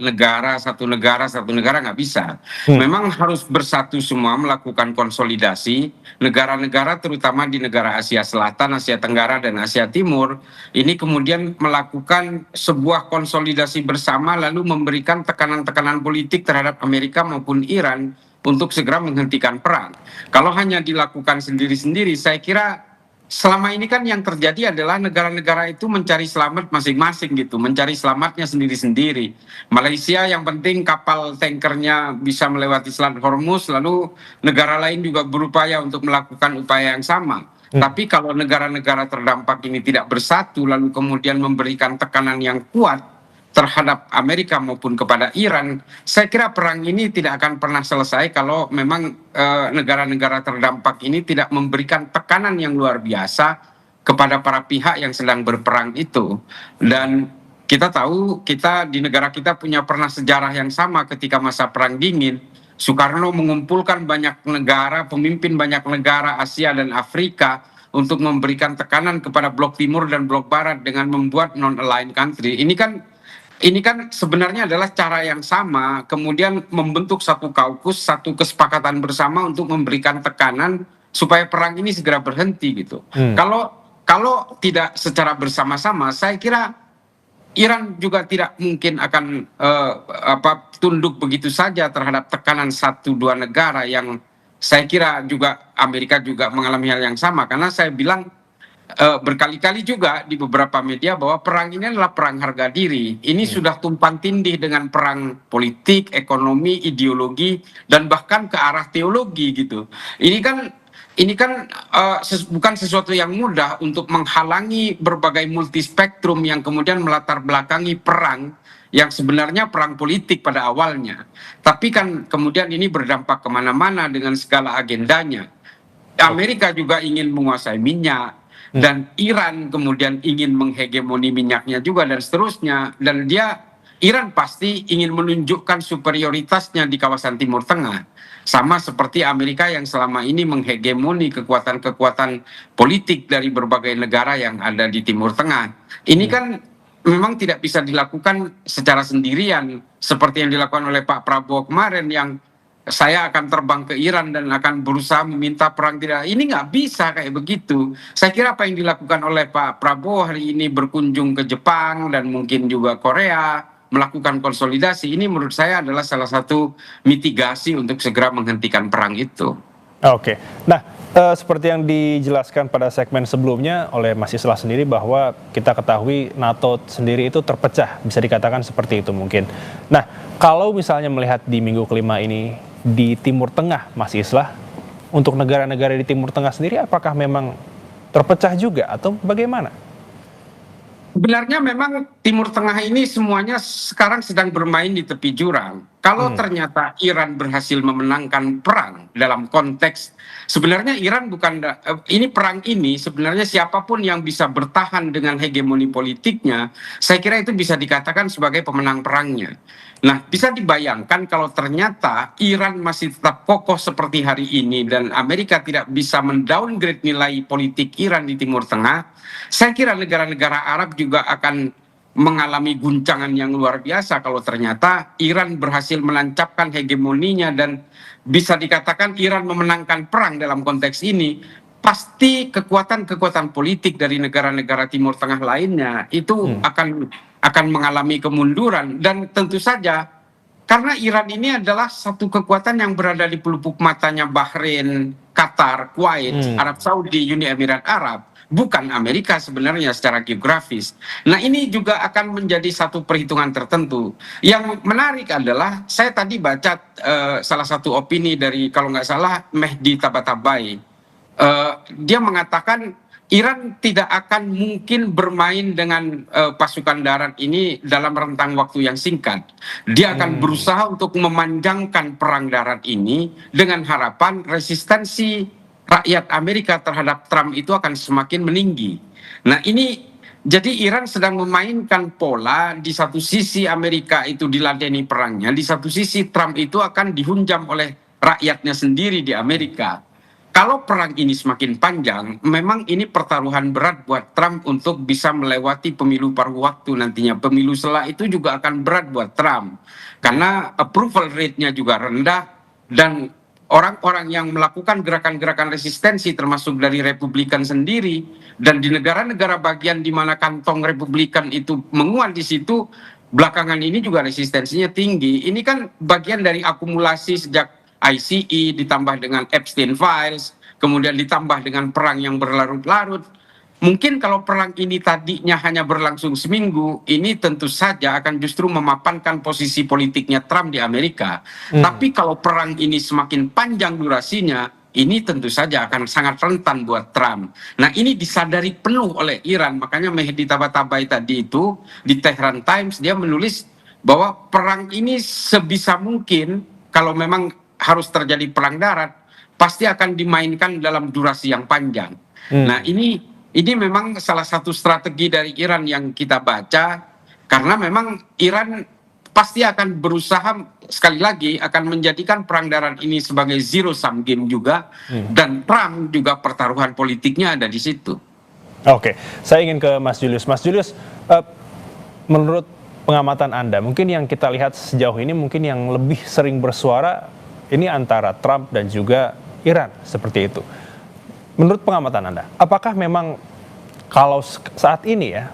satu negara nggak bisa. Memang harus bersatu semua melakukan konsolidasi. Negara-negara terutama di negara Asia Selatan, Asia Tenggara, dan Asia Timur ini kemudian melakukan sebuah konsolidasi bersama, lalu memberikan tekanan-tekanan politik terhadap Amerika maupun Iran untuk segera menghentikan perang. Kalau hanya dilakukan sendiri-sendiri, saya kira selama ini kan yang terjadi adalah negara-negara itu mencari selamat masing-masing gitu, mencari selamatnya sendiri-sendiri. Malaysia yang penting kapal tankernya bisa melewati Selat Hormuz, lalu negara lain juga berupaya untuk melakukan upaya yang sama. Tapi kalau negara-negara terdampak ini tidak bersatu, lalu kemudian memberikan tekanan yang kuat terhadap Amerika maupun kepada Iran, saya kira perang ini tidak akan pernah selesai kalau memang negara-negara terdampak ini tidak memberikan tekanan yang luar biasa kepada para pihak yang sedang berperang itu. Dan kita tahu di negara kita pernah sejarah yang sama ketika masa Perang Dingin. Soekarno mengumpulkan banyak negara, pemimpin banyak negara Asia dan Afrika untuk memberikan tekanan kepada Blok Timur dan Blok Barat dengan membuat non-aligned country. Ini kan sebenarnya adalah cara yang sama, kemudian membentuk satu kaukus, satu kesepakatan bersama untuk memberikan tekanan supaya perang ini segera berhenti gitu. Kalau tidak secara bersama-sama, saya kira Iran juga tidak mungkin akan tunduk begitu saja terhadap tekanan 1-2 negara yang saya kira juga Amerika juga mengalami hal yang sama, karena saya bilang berkali-kali juga di beberapa media bahwa perang ini adalah perang harga diri. Ini sudah tumpang tindih dengan perang politik, ekonomi, ideologi, dan bahkan ke arah teologi gitu. Ini kan bukan sesuatu yang mudah untuk menghalangi berbagai multispektrum yang kemudian melatar belakangi perang yang sebenarnya perang politik pada awalnya. Tapi kan kemudian ini berdampak kemana-mana dengan segala agendanya. Amerika juga ingin menguasai minyak, dan Iran kemudian ingin menghegemoni minyaknya juga dan seterusnya. Dan Iran pasti ingin menunjukkan superioritasnya di kawasan Timur Tengah. Sama seperti Amerika yang selama ini menghegemoni kekuatan-kekuatan politik dari berbagai negara yang ada di Timur Tengah. Ini kan memang tidak bisa dilakukan secara sendirian seperti yang dilakukan oleh Pak Prabowo kemarin yang saya akan terbang ke Iran dan akan berusaha meminta perang tidak. Ini nggak bisa kayak begitu. Saya kira apa yang dilakukan oleh Pak Prabowo hari ini berkunjung ke Jepang dan mungkin juga Korea, melakukan konsolidasi, ini menurut saya adalah salah satu mitigasi untuk segera menghentikan perang itu. Oke, nah seperti yang dijelaskan pada segmen sebelumnya oleh Mas Islah sendiri bahwa kita ketahui NATO sendiri itu terpecah, bisa dikatakan seperti itu mungkin. Nah, kalau misalnya melihat di minggu kelima ini di Timur Tengah, Mas Islah, untuk negara-negara di Timur Tengah sendiri apakah memang terpecah juga atau bagaimana? Sebenarnya memang Timur Tengah ini semuanya sekarang sedang bermain di tepi jurang. Kalau ternyata Iran berhasil memenangkan perang dalam konteks, sebenarnya Iran bukan, ini perang ini sebenarnya siapapun yang bisa bertahan dengan hegemoni politiknya, saya kira itu bisa dikatakan sebagai pemenang perangnya. Nah, bisa dibayangkan kalau ternyata Iran masih tetap kokoh seperti hari ini dan Amerika tidak bisa mendowngrade nilai politik Iran di Timur Tengah, saya kira negara-negara Arab juga akan mengalami guncangan yang luar biasa kalau ternyata Iran berhasil menancapkan hegemoninya dan bisa dikatakan Iran memenangkan perang dalam konteks ini. Pasti kekuatan-kekuatan politik dari negara-negara Timur Tengah lainnya itu akan mengalami kemunduran. Dan tentu saja karena Iran ini adalah satu kekuatan yang berada di pelupuk matanya Bahrain, Qatar, Kuwait, Arab Saudi, Uni Emirat Arab, bukan Amerika sebenarnya secara geografis. Nah, ini juga akan menjadi satu perhitungan tertentu. Yang menarik adalah saya tadi baca salah satu opini dari, kalau nggak salah, Mehdi Tabatabai. Dia mengatakan Iran tidak akan mungkin bermain dengan pasukan darat ini dalam rentang waktu yang singkat. Dia akan berusaha untuk memanjangkan perang darat ini dengan harapan resistensi rakyat Amerika terhadap Trump itu akan semakin meninggi. Nah, ini jadi Iran sedang memainkan pola, di satu sisi Amerika itu diladeni perangnya, di satu sisi Trump itu akan dihunjam oleh rakyatnya sendiri di Amerika. Kalau perang ini semakin panjang, memang ini pertaruhan berat buat Trump untuk bisa melewati pemilu paruh waktu nantinya. Pemilu setelah itu juga akan berat buat Trump. Karena approval rate-nya juga rendah dan orang-orang yang melakukan gerakan-gerakan resistensi termasuk dari Republikan sendiri dan di negara-negara bagian di mana kantong Republikan itu menguat di situ, belakangan ini juga resistensinya tinggi. Ini kan bagian dari akumulasi sejak ICE ditambah dengan Epstein Files, kemudian ditambah dengan perang yang berlarut-larut. Mungkin kalau perang ini tadinya hanya berlangsung seminggu, ini tentu saja akan justru memapankan posisi politiknya Trump di Amerika. Tapi kalau perang ini semakin panjang durasinya, ini tentu saja akan sangat rentan buat Trump. Nah, ini disadari penuh oleh Iran. Makanya Mehdi Tabatabai tadi itu di Tehran Times dia menulis bahwa perang ini sebisa mungkin kalau memang harus terjadi perang darat, pasti akan dimainkan dalam durasi yang panjang. Nah, ini memang salah satu strategi dari Iran yang kita baca, karena memang Iran pasti akan berusaha, sekali lagi, akan menjadikan perang darat ini sebagai zero sum game juga, dan Trump juga pertaruhan politiknya ada di situ. Oke, saya ingin ke Mas Julius. Mas Julius, menurut pengamatan Anda, mungkin yang kita lihat sejauh ini mungkin yang lebih sering bersuara ini antara Trump dan juga Iran, seperti itu. Menurut pengamatan Anda, apakah memang kalau saat ini ya,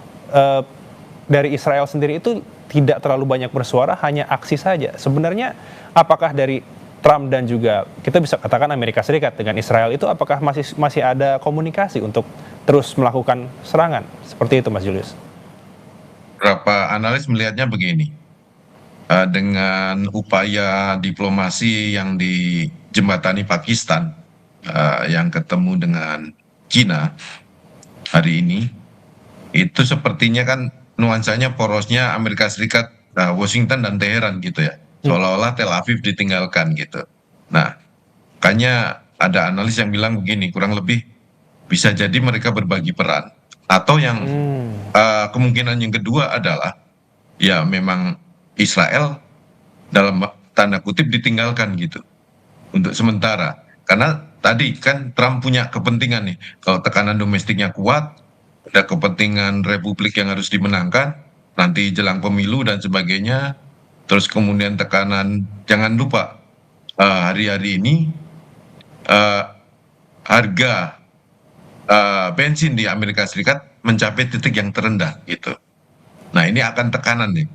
dari Israel sendiri itu tidak terlalu banyak bersuara, hanya aksi saja? Sebenarnya apakah dari Trump dan juga kita bisa katakan Amerika Serikat dengan Israel itu apakah masih ada komunikasi untuk terus melakukan serangan? Seperti itu, Mas Julius. Beberapa analis melihatnya begini. Dengan upaya diplomasi yang dijembatani Pakistan yang ketemu dengan China hari ini, itu sepertinya kan nuansanya porosnya Amerika Serikat, Washington dan Teheran gitu ya, seolah-olah Tel Aviv ditinggalkan gitu. Nah, makanya ada analis yang bilang begini, kurang lebih bisa jadi mereka berbagi peran, atau yang kemungkinan yang kedua adalah ya memang Israel dalam tanda kutip ditinggalkan gitu untuk sementara, karena tadi kan Trump punya kepentingan nih, kalau tekanan domestiknya kuat, ada kepentingan Republik yang harus dimenangkan nanti jelang pemilu dan sebagainya, terus kemudian tekanan, jangan lupa hari-hari ini harga bensin di Amerika Serikat mencapai titik yang terendah gitu. Nah ini akan tekanan nih.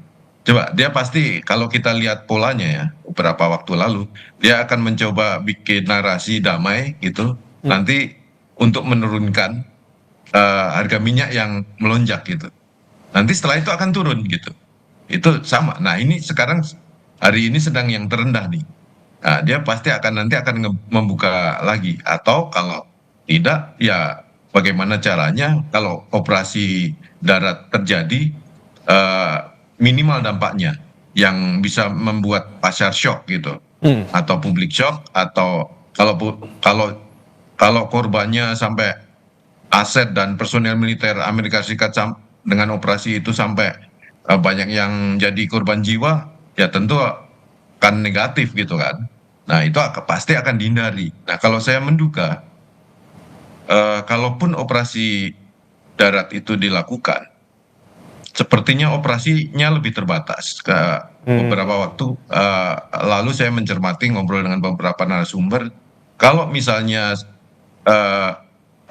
Coba dia pasti kalau kita lihat polanya ya beberapa waktu lalu dia akan mencoba bikin narasi damai gitu. Nanti untuk menurunkan harga minyak yang melonjak gitu. Nanti setelah itu akan turun gitu. Itu sama. Nah ini sekarang hari ini sedang yang terendah nih. Nah, dia pasti nanti akan membuka lagi. Atau kalau tidak, ya bagaimana caranya kalau operasi darat terjadi, minimal dampaknya yang bisa membuat pasar shock gitu, atau publik shock, atau kalau korbannya sampai aset dan personel militer Amerika Serikat dengan operasi itu sampai banyak yang jadi korban jiwa, ya tentu akan negatif gitu kan. Nah itu pasti akan dihindari. Nah kalau saya menduga, kalaupun operasi darat itu dilakukan, sepertinya operasinya lebih terbatas. Beberapa waktu lalu saya mencermati ngobrol dengan beberapa narasumber, kalau misalnya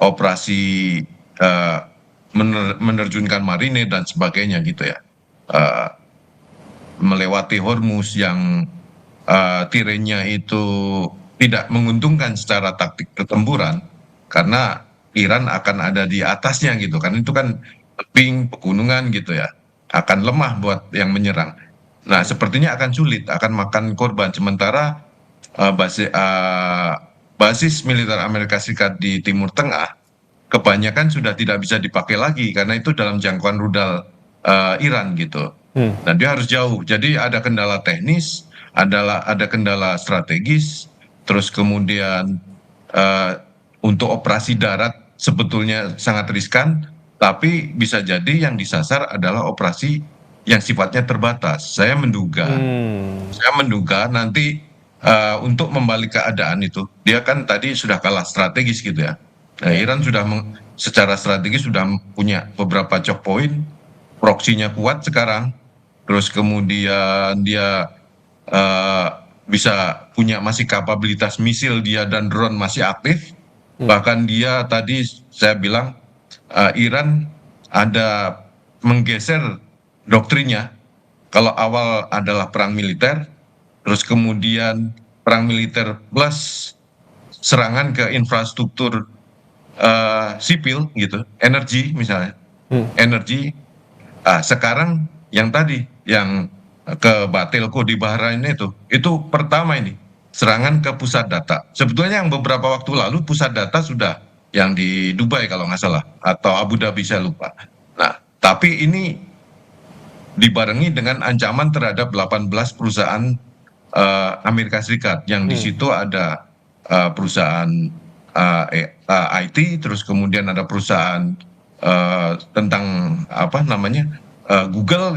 operasi menerjunkan marinir dan sebagainya gitu ya, melewati Hormuz yang tirenya itu tidak menguntungkan secara taktik pertempuran, karena Iran akan ada di atasnya gitu kan, itu kan tebing pegunungan gitu ya, akan lemah buat yang menyerang. Nah sepertinya akan sulit, akan makan korban. Sementara basis militer Amerika Serikat di Timur Tengah kebanyakan sudah tidak bisa dipakai lagi karena itu dalam jangkauan rudal Iran gitu. Nah dia harus jauh, jadi ada kendala teknis, ada kendala strategis, terus kemudian untuk operasi darat sebetulnya sangat riskan, tapi bisa jadi yang disasar adalah operasi yang sifatnya terbatas. Saya menduga nanti untuk membalik keadaan itu, dia kan tadi sudah kalah strategis gitu ya. Nah, Iran sudah secara strategis sudah punya beberapa choke point, proksinya kuat sekarang, terus kemudian dia bisa punya masih kapabilitas misil dia dan drone masih aktif. Bahkan dia tadi saya bilang Iran ada menggeser doktrinnya. Kalau awal adalah perang militer, terus kemudian perang militer plus serangan ke infrastruktur sipil gitu, energi misalnya, energi. Sekarang yang tadi yang ke Batelco di Bahrain itu pertama ini serangan ke pusat data. Sebetulnya yang beberapa waktu lalu pusat data sudah yang di Dubai kalau nggak salah, atau Abu Dhabi saya lupa. Nah, tapi ini dibarengi dengan ancaman terhadap 18 perusahaan Amerika Serikat yang di situ ada perusahaan IT, terus kemudian ada perusahaan tentang apa namanya Google,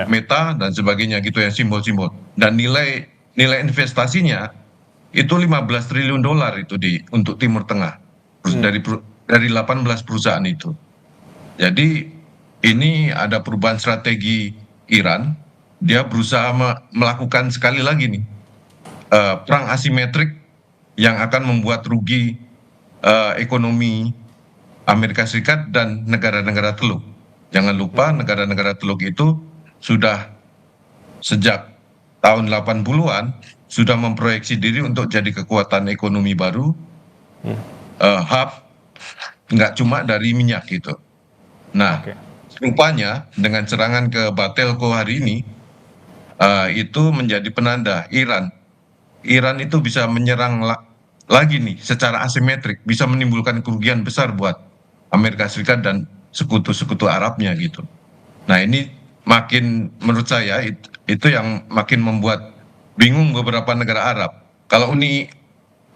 Meta dan sebagainya gitu ya, simbol-simbol. Dan nilai investasinya itu 15 triliun dolar itu untuk Timur Tengah dari 18 perusahaan itu. Jadi ini ada perubahan strategi Iran. Dia berusaha melakukan sekali lagi nih perang asimetrik yang akan membuat rugi ekonomi Amerika Serikat dan negara-negara Teluk. Jangan lupa negara-negara Teluk itu sudah sejak tahun 80-an sudah memproyeksi diri untuk jadi kekuatan ekonomi baru, hub nggak cuma dari minyak gitu. Nah, rupanya dengan serangan ke Batelco hari ini itu menjadi penanda Iran itu bisa menyerang lagi nih secara asimetrik, bisa menimbulkan kerugian besar buat Amerika Serikat dan sekutu-sekutu Arabnya gitu. Nah ini makin menurut saya itu yang makin membuat bingung beberapa negara Arab. Kalau Uni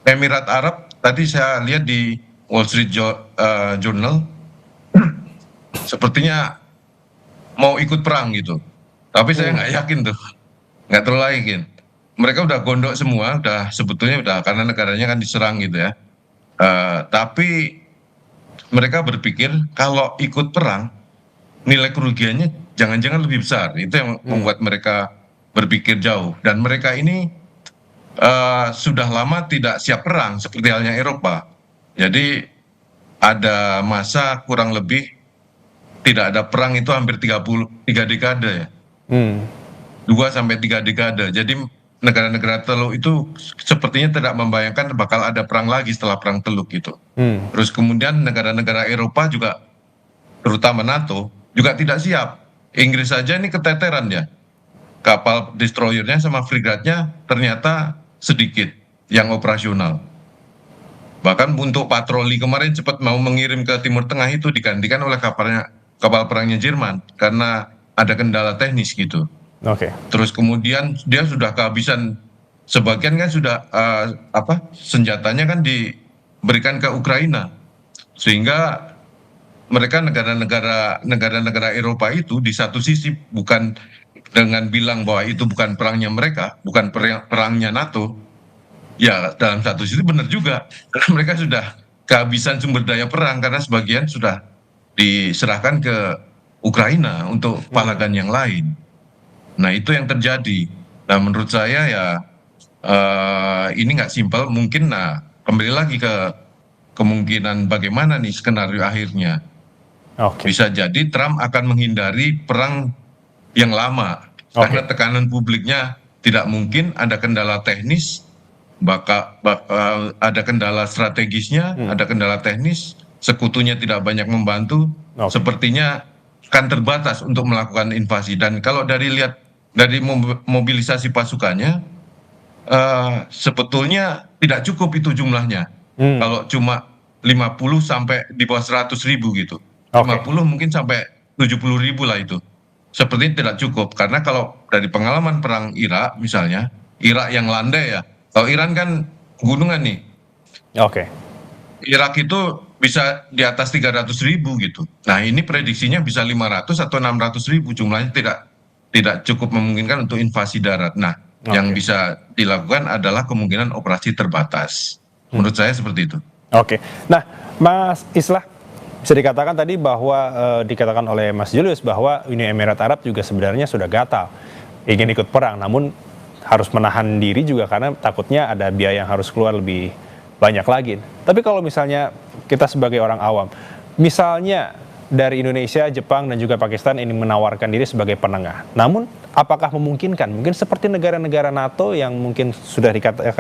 Emirat Arab tadi saya lihat di Wall Street Journal sepertinya mau ikut perang gitu. Tapi saya nggak yakin tuh, nggak terlalu yakin. Mereka udah gondok semua, sebetulnya udah karena negaranya kan diserang gitu ya. Tapi mereka berpikir kalau ikut perang nilai kerugiannya jangan-jangan lebih besar. Itu yang membuat mereka berpikir jauh. Dan mereka ini sudah lama tidak siap perang seperti halnya Eropa. Jadi ada masa kurang lebih tidak ada perang itu hampir 3 dekade ya. 2 sampai 3 dekade. Jadi negara-negara Teluk itu sepertinya tidak membayangkan bakal ada perang lagi setelah perang Teluk gitu. Terus kemudian negara-negara Eropa juga, terutama NATO, juga tidak siap. Inggris saja ini keteteran ya. Kapal destroyernya sama frigatnya ternyata sedikit yang operasional. Bahkan untuk patroli kemarin cepat mau mengirim ke Timur Tengah itu digantikan oleh kapal perangnya Jerman karena ada kendala teknis gitu. Terus kemudian dia sudah kehabisan, sebagian kan sudah senjatanya kan diberikan ke Ukraina, sehingga mereka negara-negara Eropa itu di satu sisi bukan dengan bilang bahwa itu bukan perangnya mereka, bukan perangnya NATO, ya dalam satu sisi benar juga karena mereka sudah kehabisan sumber daya perang karena sebagian sudah diserahkan ke Ukraina untuk pahlawan yang lain. Nah itu yang terjadi. Nah menurut saya ya ini nggak simpel. Mungkin kembali lagi ke kemungkinan bagaimana nih skenario akhirnya. Bisa jadi Trump akan menghindari perang yang lama karena tekanan publiknya tidak mungkin, ada kendala teknis, ada kendala strategisnya, ada kendala teknis, sekutunya tidak banyak membantu, sepertinya akan terbatas untuk melakukan invasi. Dan kalau dari mobilisasi pasukannya, sebetulnya tidak cukup itu jumlahnya. Kalau cuma 50 sampai di bawah 100 ribu gitu. 50 mungkin sampai 70 ribu lah itu. Sepertinya tidak cukup. Karena kalau dari pengalaman perang Irak misalnya, Irak yang landai ya. Kalau Iran kan gunungan nih. Irak itu bisa di atas 300 ribu gitu. Nah ini prediksinya bisa 500 atau 600 ribu, jumlahnya tidak cukup memungkinkan untuk invasi darat. Nah yang bisa dilakukan adalah kemungkinan operasi terbatas. Menurut saya seperti itu. Nah Mas Islah, bisa dikatakan tadi bahwa dikatakan oleh Mas Julius bahwa Uni Emirat Arab juga sebenarnya sudah gatal ingin ikut perang, namun harus menahan diri juga karena takutnya ada biaya yang harus keluar lebih banyak lagi. Tapi kalau misalnya kita sebagai orang awam, misalnya dari Indonesia, Jepang, dan juga Pakistan ini menawarkan diri sebagai penengah, namun apakah memungkinkan? Mungkin seperti negara-negara NATO yang mungkin sudah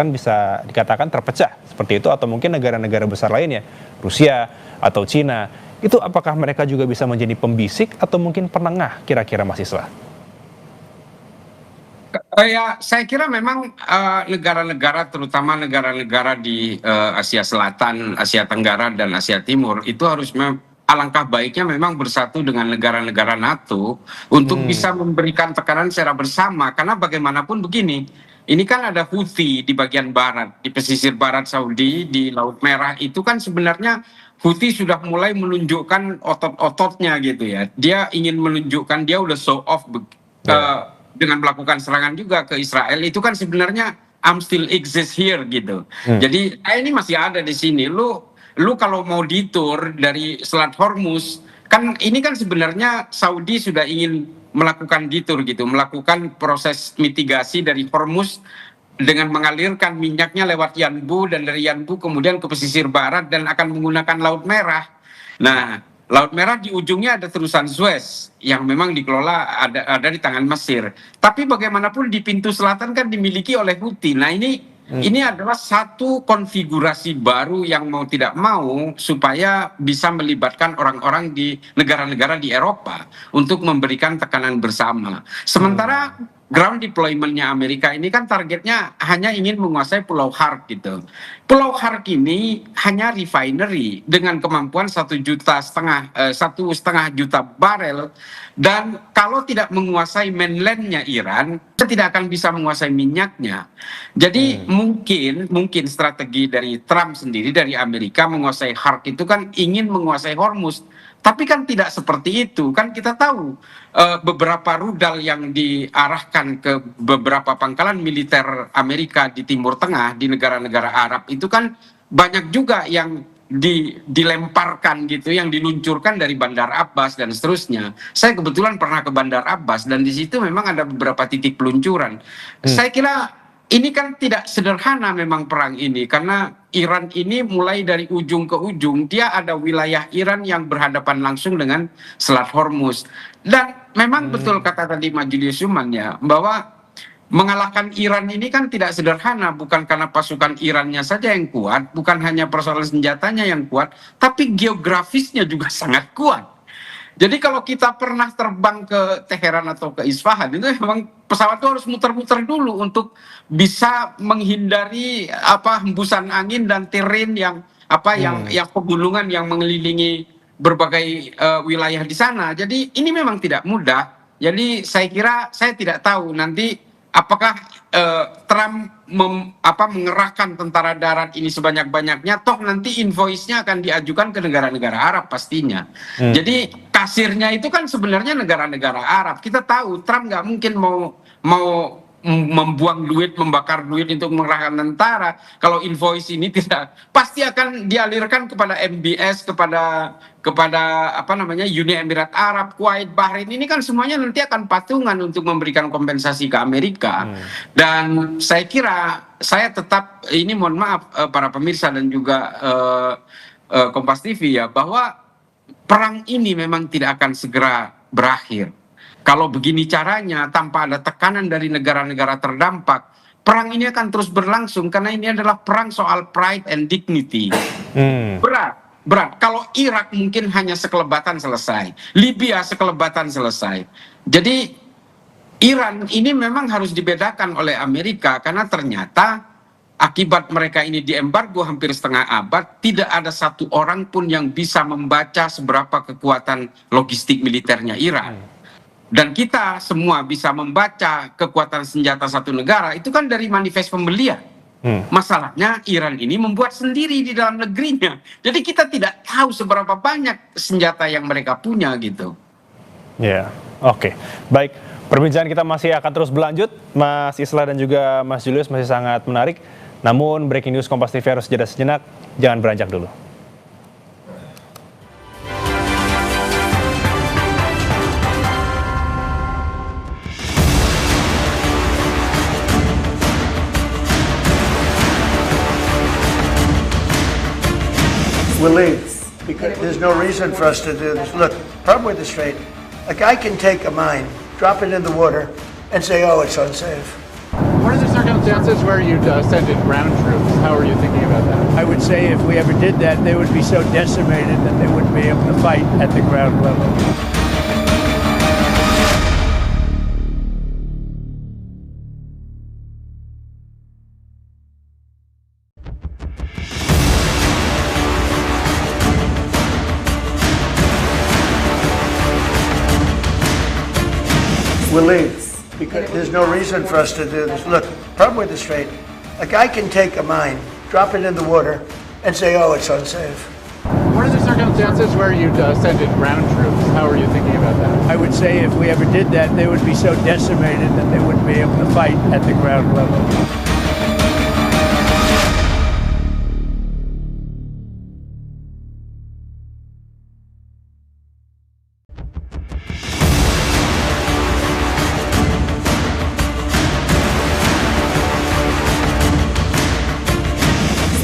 bisa dikatakan terpecah seperti itu, atau mungkin negara-negara besar lainnya, Rusia atau Cina, itu apakah mereka juga bisa menjadi pembisik atau mungkin penengah kira-kira Mas Islah? Ya, saya kira memang negara-negara, terutama negara-negara di Asia Selatan, Asia Tenggara, dan Asia Timur itu harus alangkah baiknya memang bersatu dengan negara-negara NATO untuk bisa memberikan tekanan secara bersama. Karena bagaimanapun begini, ini kan ada Houthi di bagian barat, di pesisir barat Saudi, di Laut Merah, itu kan sebenarnya Houthi sudah mulai menunjukkan otot-ototnya gitu ya. Dia ingin menunjukkan dia udah show off dengan melakukan serangan juga ke Israel. Itu kan sebenarnya I'm still exist here gitu. Jadi ini masih ada di sini. Lu kalau mau ditur dari Selat Hormuz, kan ini kan sebenarnya Saudi sudah ingin melakukan ditur gitu, melakukan proses mitigasi dari Hormuz dengan mengalirkan minyaknya lewat Yanbu, dan dari Yanbu kemudian ke pesisir barat dan akan menggunakan Laut Merah. Nah, Laut Merah di ujungnya ada terusan Suez yang memang dikelola ada di tangan Mesir. Tapi bagaimanapun di pintu selatan kan dimiliki oleh Houthi. Nah ini adalah satu konfigurasi baru yang mau tidak mau supaya bisa melibatkan orang-orang di negara-negara di Eropa untuk memberikan tekanan bersama. Sementara ground deployment-nya Amerika ini kan targetnya hanya ingin menguasai Pulau Hark gitu. Pulau Hark ini hanya refinery dengan kemampuan 1,5 juta barel, dan kalau tidak menguasai mainland-nya Iran, tidak akan bisa menguasai minyaknya. Jadi mungkin strategi dari Trump sendiri, dari Amerika, menguasai Hark itu kan ingin menguasai Hormuz. Tapi kan tidak seperti itu. Kan kita tahu beberapa rudal yang diarahkan ke beberapa pangkalan militer Amerika di Timur Tengah, di negara-negara Arab, itu kan banyak juga yang dilemparkan gitu, yang diluncurkan dari Bandar Abbas dan seterusnya. Saya kebetulan pernah ke Bandar Abbas dan di situ memang ada beberapa titik peluncuran. Saya kira ini kan tidak sederhana memang perang ini, karena Iran ini mulai dari ujung ke ujung, dia ada wilayah Iran yang berhadapan langsung dengan Selat Hormuz. Dan memang betul kata tadi Majulius Yuman ya, bahwa mengalahkan Iran ini kan tidak sederhana, bukan karena pasukan Irannya saja yang kuat, bukan hanya persoalan senjatanya yang kuat, tapi geografisnya juga sangat kuat. Jadi kalau kita pernah terbang ke Teheran atau ke Isfahan, itu memang pesawat itu harus muter-muter dulu untuk bisa menghindari hembusan angin dan terrain yang yang pegunungan yang mengelilingi berbagai wilayah di sana. Jadi ini memang tidak mudah. Jadi saya kira, saya tidak tahu nanti apakah Trump mengerahkan tentara darat ini sebanyak-banyaknya, toh nanti invoice-nya akan diajukan ke negara-negara Arab pastinya. Jadi kasirnya itu kan sebenarnya negara-negara Arab. Kita tahu Trump nggak mungkin mau membuang duit, membakar duit untuk mengerahkan tentara. Kalau invoice ini tidak, pasti akan dialirkan kepada MBS, kepada Uni Emirat Arab, Kuwait, Bahrain. Ini kan semuanya nanti akan patungan untuk memberikan kompensasi ke Amerika. Dan saya kira, saya tetap, ini mohon maaf para pemirsa dan juga Kompas TV ya, bahwa perang ini memang tidak akan segera berakhir. Kalau begini caranya, tanpa ada tekanan dari negara-negara terdampak, perang ini akan terus berlangsung, karena ini adalah perang soal pride and dignity. Berat. Kalau Irak mungkin hanya sekelebatan selesai, Libya sekelebatan selesai. Jadi Iran ini memang harus dibedakan oleh Amerika, karena ternyata akibat mereka ini diembargo hampir setengah abad, tidak ada satu orang pun yang bisa membaca seberapa kekuatan logistik militernya Iran. Dan kita semua bisa membaca kekuatan senjata satu negara itu kan dari manifest pembelian. Masalahnya Iran ini membuat sendiri di dalam negerinya. Jadi kita tidak tahu seberapa banyak senjata yang mereka punya gitu. Ya, oke. Baik, perbincangan kita masih akan terus berlanjut. Mas Islah dan juga Mas Julius masih sangat menarik. Namun breaking news Kompas TV harus jeda sejenak. Jangan beranjak dulu. We'll leave because there's no reason for us to do this. Look, problem with the Strait, a guy can take a mine, drop it in the water, and say, oh, it's unsafe. What are the circumstances where you'd send in ground troops? How are you thinking about that? I would say if we ever did that, they would be so decimated that they wouldn't be able to fight at the ground level. We'll leave because there's no reason for us to do this. Look, problem with the Strait, a guy can take a mine, drop it in the water, and say, oh, it's unsafe. What are the circumstances where you'd send in ground troops? How are you thinking about that? I would say if we ever did that, they would be so decimated that they wouldn't be able to fight at the ground level.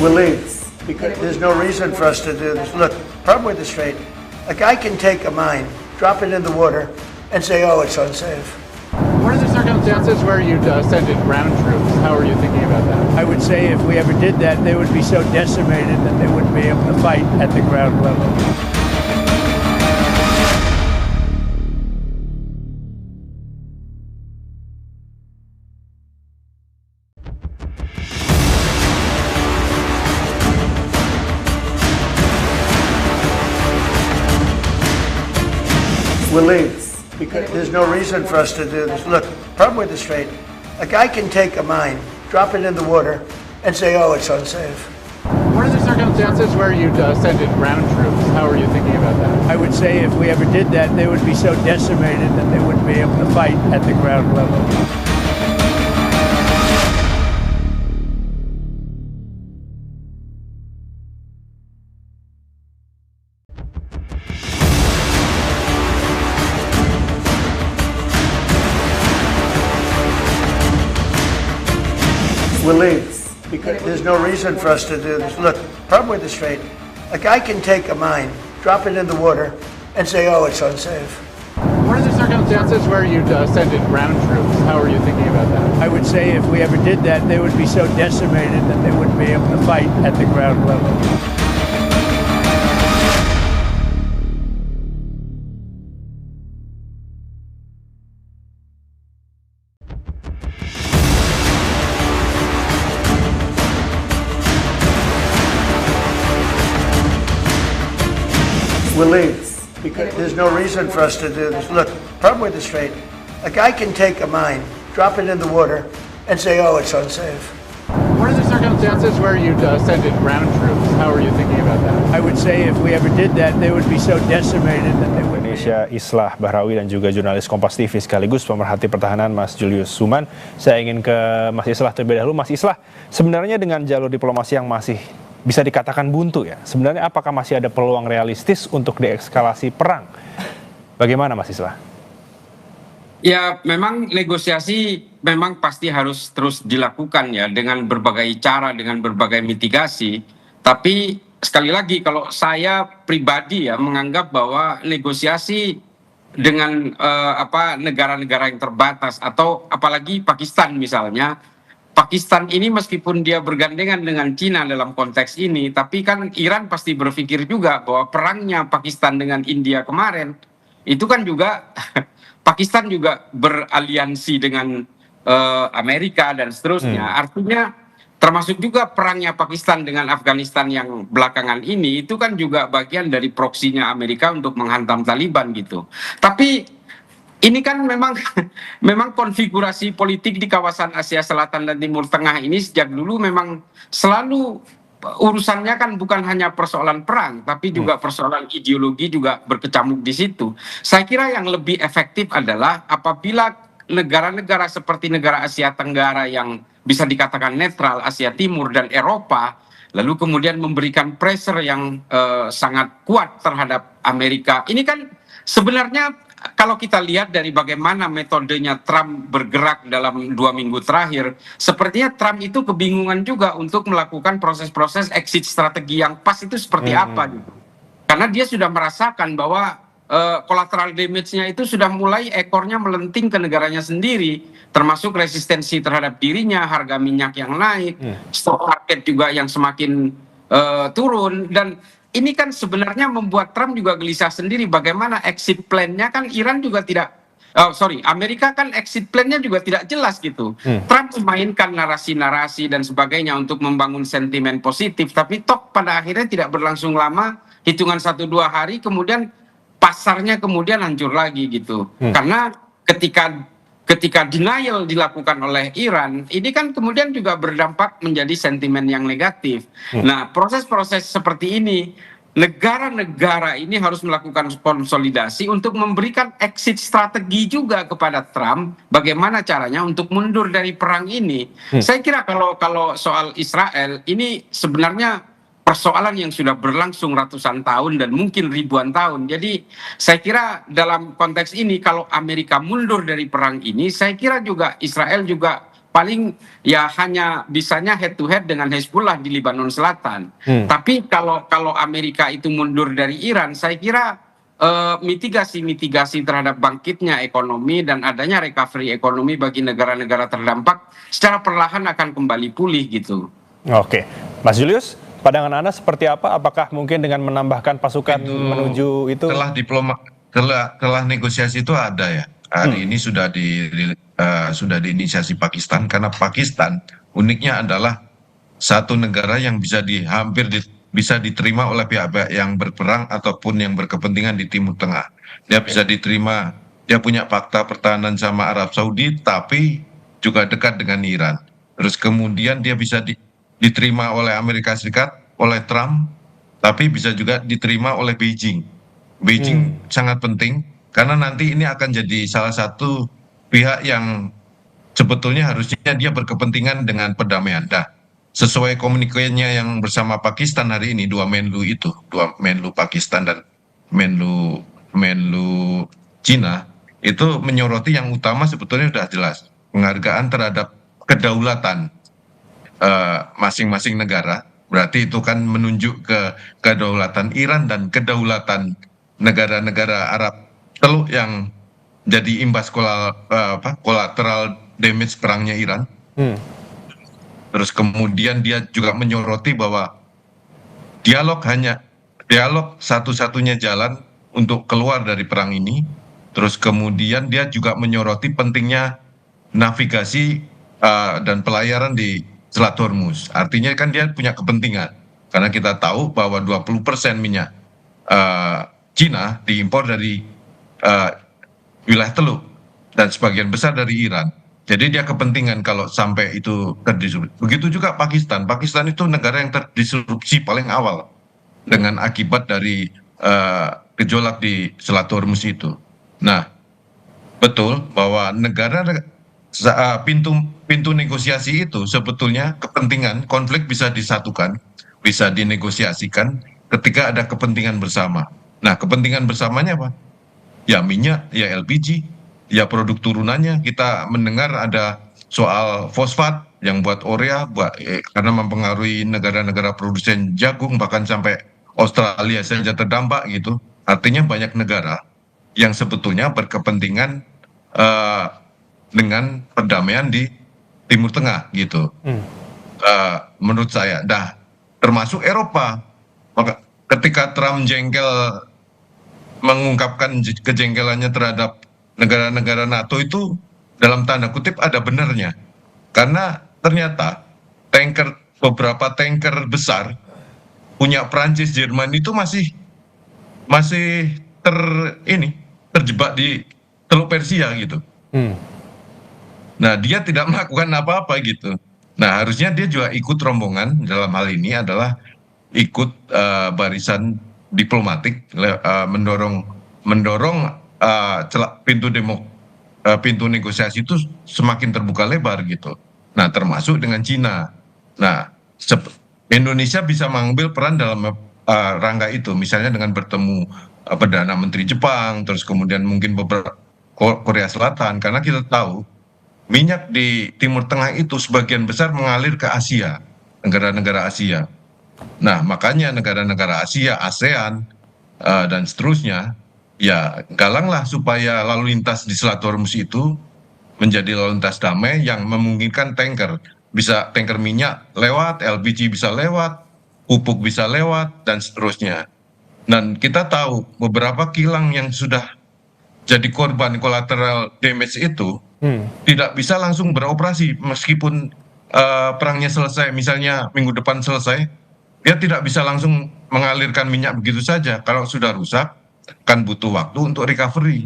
We'll leave because there's no reason for us to do this. Look, problem with the Strait, a guy can take a mine, drop it in the water, and say, oh, it's unsafe. What are the circumstances where you'd send in ground troops? How are you thinking about that? I would say if we ever did that, they would be so decimated that they wouldn't be able to fight at the ground level. We'll leave because there's no reason for us to do this. Look, problem with the Strait, a guy can take a mine, drop it in the water, and say, oh, it's unsafe. What are the circumstances where you'd send in ground troops? How are you thinking about that? I would say if we ever did that, they would be so decimated that they wouldn't be able to fight at the ground level. We'll leave because there's no reason for us to do this. Look, problem with the Strait, a guy can take a mine, drop it in the water, and say, oh, it's unsafe. What are the circumstances where you'd send in ground troops? How are you thinking about that? I would say if we ever did that, they would be so decimated that they wouldn't be able to fight at the ground level. We'll leave because there's no reason for us to do this. Look, problem with the Strait, a guy can take a mine, drop it in the water, and say, oh, it's unsafe. What are the circumstances where you'd send in ground troops? How are you thinking about that? I would say if we ever did that, they would be so decimated that they wouldn't. Indonesia Islah Bahrawi dan juga jurnalis Kompas TV sekaligus pemerhati pertahanan Mas Julius Suman. Saya ingin ke Mas Islah terlebih dahulu. Mas Islah, sebenarnya dengan jalur diplomasi yang masih bisa dikatakan buntu ya, sebenarnya apakah masih ada peluang realistis untuk deeskalasi perang? Bagaimana Mas Islah? Ya, memang negosiasi memang pasti harus terus dilakukan ya dengan berbagai cara, dengan berbagai mitigasi. Tapi sekali lagi kalau saya pribadi ya menganggap bahwa negosiasi dengan negara-negara yang terbatas atau apalagi Pakistan misalnya, Pakistan ini meskipun dia bergandengan dengan Cina dalam konteks ini, tapi kan Iran pasti berpikir juga bahwa perangnya Pakistan dengan India kemarin itu kan juga Pakistan juga beraliansi dengan Amerika dan seterusnya. Artinya termasuk juga perangnya Pakistan dengan Afghanistan yang belakangan ini itu kan juga bagian dari proksinya Amerika untuk menghantam Taliban gitu. Tapi ini kan memang konfigurasi politik di kawasan Asia Selatan dan Timur Tengah ini sejak dulu memang selalu urusannya kan bukan hanya persoalan perang, tapi juga persoalan ideologi juga berkecamuk di situ. Saya kira yang lebih efektif adalah apabila negara-negara seperti negara Asia Tenggara yang bisa dikatakan netral, Asia Timur dan Eropa, lalu kemudian memberikan pressure yang sangat kuat terhadap Amerika. Ini kan sebenarnya kalau kita lihat dari bagaimana metodenya Trump bergerak dalam 2 minggu terakhir, sepertinya Trump itu kebingungan juga untuk melakukan proses-proses exit strategi yang pas itu seperti apa gitu. Karena dia sudah merasakan bahwa collateral damage-nya itu sudah mulai ekornya melenting ke negaranya sendiri, termasuk resistensi terhadap dirinya, harga minyak yang naik, stock market juga yang semakin turun, dan ini kan sebenarnya membuat Trump juga gelisah sendiri bagaimana exit plan-nya kan Iran juga tidak, Amerika kan exit plan-nya juga tidak jelas gitu. Trump memainkan narasi-narasi dan sebagainya untuk membangun sentimen positif, tapi toh pada akhirnya tidak berlangsung lama, hitungan 1-2 hari kemudian pasarnya kemudian hancur lagi gitu. Karena ketika denial dilakukan oleh Iran, ini kan kemudian juga berdampak menjadi sentimen yang negatif. Nah, proses-proses seperti ini, negara-negara ini harus melakukan konsolidasi untuk memberikan exit strategi juga kepada Trump, bagaimana caranya untuk mundur dari perang ini. Saya kira kalau soal Israel, ini sebenarnya persoalan yang sudah berlangsung ratusan tahun dan mungkin ribuan tahun. Jadi saya kira dalam konteks ini kalau Amerika mundur dari perang ini, saya kira juga Israel juga paling ya hanya bisanya head to head dengan Hezbollah di Lebanon Selatan. Tapi kalau Amerika itu mundur dari Iran, saya kira mitigasi terhadap bangkitnya ekonomi dan adanya recovery ekonomi bagi negara-negara terdampak secara perlahan akan kembali pulih gitu. Oke, Mas Julius, pandangan Anda seperti apa? Apakah mungkin dengan menambahkan pasukan menuju itu? Telah negosiasi itu ada ya. Hari ini sudah diinisiasi Pakistan, karena Pakistan uniknya adalah satu negara yang hampir bisa diterima oleh pihak-pihak yang berperang ataupun yang berkepentingan di Timur Tengah. Dia bisa diterima, dia punya fakta pertahanan sama Arab Saudi, tapi juga dekat dengan Iran. Terus kemudian dia bisa diterima oleh Amerika Serikat, oleh Trump, tapi bisa juga diterima oleh Beijing. Beijing sangat penting, karena nanti ini akan jadi salah satu pihak yang sebetulnya harusnya dia berkepentingan dengan perdamaian. Nah, sesuai komunikasinya yang bersama Pakistan hari ini, dua Menlu Pakistan dan Menlu Cina, itu menyoroti yang utama sebetulnya sudah jelas, penghargaan terhadap kedaulatan masing-masing negara, berarti itu kan menunjuk ke kedaulatan Iran dan kedaulatan negara-negara Arab Teluk yang jadi imbas collateral damage perangnya Iran. Terus kemudian dia juga menyoroti bahwa dialog satu-satunya jalan untuk keluar dari perang ini. Terus kemudian dia juga menyoroti pentingnya navigasi dan pelayaran di Selat Hormuz. Artinya kan dia punya kepentingan. Karena kita tahu bahwa 20% minyak Cina diimpor dari wilayah Teluk dan sebagian besar dari Iran. Jadi dia kepentingan kalau sampai itu terdisrupsi. Begitu juga Pakistan. Pakistan itu negara yang terdisrupsi paling awal dengan akibat dari gejolak di Selat Hormuz itu. Nah, betul bahwa pintu negosiasi itu sebetulnya kepentingan konflik bisa disatukan, bisa dinegosiasikan ketika ada kepentingan bersama. Nah, kepentingan bersamanya apa? Ya minyak, ya LPG, ya produk turunannya. Kita mendengar ada soal fosfat yang buat urea, karena mempengaruhi negara-negara produsen jagung, bahkan sampai Australia saja terdampak gitu. Artinya banyak negara yang sebetulnya berkepentingan dengan perdamaian di Timur Tengah gitu. Menurut saya, termasuk Eropa. Maka ketika Trump mengungkapkan kejengkelannya terhadap negara-negara NATO itu dalam tanda kutip ada benarnya. Karena ternyata beberapa tanker besar punya Prancis, Jerman itu masih terjebak di Teluk Persia gitu. Nah, dia tidak melakukan apa-apa gitu. Nah, harusnya dia juga ikut rombongan dalam hal ini adalah ikut barisan diplomatik, mendorong pintu negosiasi itu semakin terbuka lebar gitu. Nah, termasuk dengan Cina. Nah, Indonesia bisa mengambil peran dalam rangka itu, misalnya dengan bertemu Perdana Menteri Jepang, terus kemudian mungkin beberapa Korea Selatan, karena kita tahu minyak di Timur Tengah itu sebagian besar mengalir ke Asia, negara-negara Asia. Nah, makanya negara-negara Asia, ASEAN, dan seterusnya, ya galanglah supaya lalu lintas di Selat Hormuz itu menjadi lalu lintas damai yang memungkinkan tanker minyak lewat, LPG bisa lewat, pupuk bisa lewat, dan seterusnya. Dan kita tahu beberapa kilang yang sudah jadi korban collateral damage itu tidak bisa langsung beroperasi meskipun perangnya selesai, misalnya minggu depan selesai, dia tidak bisa langsung mengalirkan minyak begitu saja. Kalau sudah rusak, kan butuh waktu untuk recovery.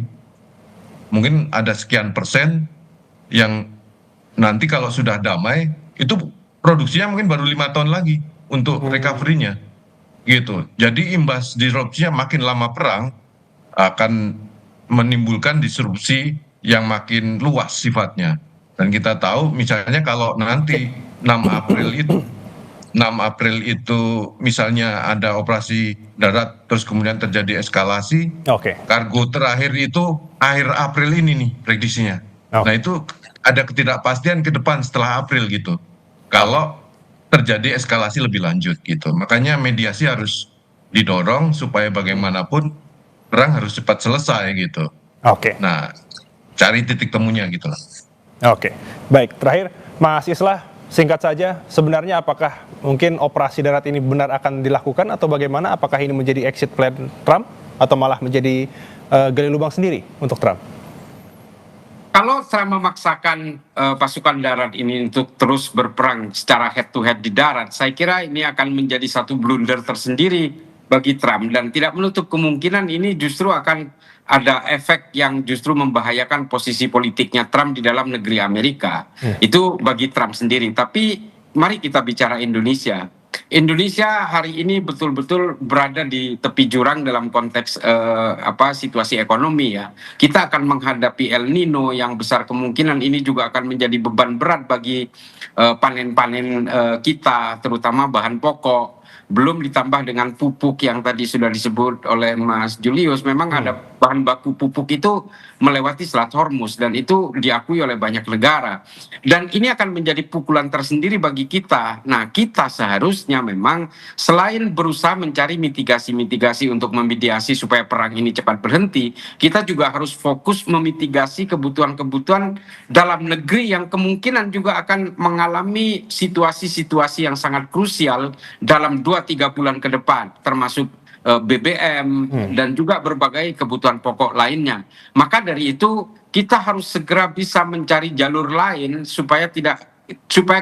Mungkin ada sekian persen yang nanti kalau sudah damai, itu produksinya mungkin baru 5 tahun lagi untuk recovery-nya. Gitu. Jadi imbas disrupsinya makin lama perang akan menimbulkan disrupsi yang makin luas sifatnya. Dan kita tahu misalnya kalau nanti 6 April itu misalnya ada operasi darat terus kemudian terjadi eskalasi. Kargo terakhir itu akhir April ini nih prediksinya. Nah, itu ada ketidakpastian ke depan setelah April gitu. Kalau terjadi eskalasi lebih lanjut gitu. Makanya mediasi harus didorong supaya bagaimanapun perang harus cepat selesai gitu. Nah, cari titik temunya gitu lah. Baik, terakhir Mas Islah, singkat saja, sebenarnya apakah mungkin operasi darat ini benar akan dilakukan atau bagaimana? Apakah ini menjadi exit plan Trump atau malah menjadi gali lubang sendiri untuk Trump? Kalau Trump memaksakan pasukan darat ini untuk terus berperang secara head to head di darat, saya kira ini akan menjadi satu blunder tersendiri bagi Trump dan tidak menutup kemungkinan ini justru akan ada efek yang justru membahayakan posisi politiknya Trump di dalam negeri Amerika. Itu bagi Trump sendiri. Tapi mari kita bicara Indonesia. Indonesia hari ini betul-betul berada di tepi jurang dalam konteks situasi ekonomi ya. Kita akan menghadapi El Nino yang besar kemungkinan ini juga akan menjadi beban berat bagi panen-panen kita, terutama bahan pokok. Belum ditambah dengan pupuk yang tadi sudah disebut oleh Mas Julius, memang ada bahan baku pupuk itu melewati Selat Hormuz, dan itu diakui oleh banyak negara. Dan ini akan menjadi pukulan tersendiri bagi kita. Nah, kita seharusnya memang selain berusaha mencari mitigasi-mitigasi untuk memediasi supaya perang ini cepat berhenti, kita juga harus fokus memitigasi kebutuhan-kebutuhan dalam negeri yang kemungkinan juga akan mengalami situasi-situasi yang sangat krusial dalam 2-3 bulan ke depan, termasuk BBM dan juga berbagai kebutuhan pokok lainnya. Maka dari itu kita harus segera bisa mencari jalur lain supaya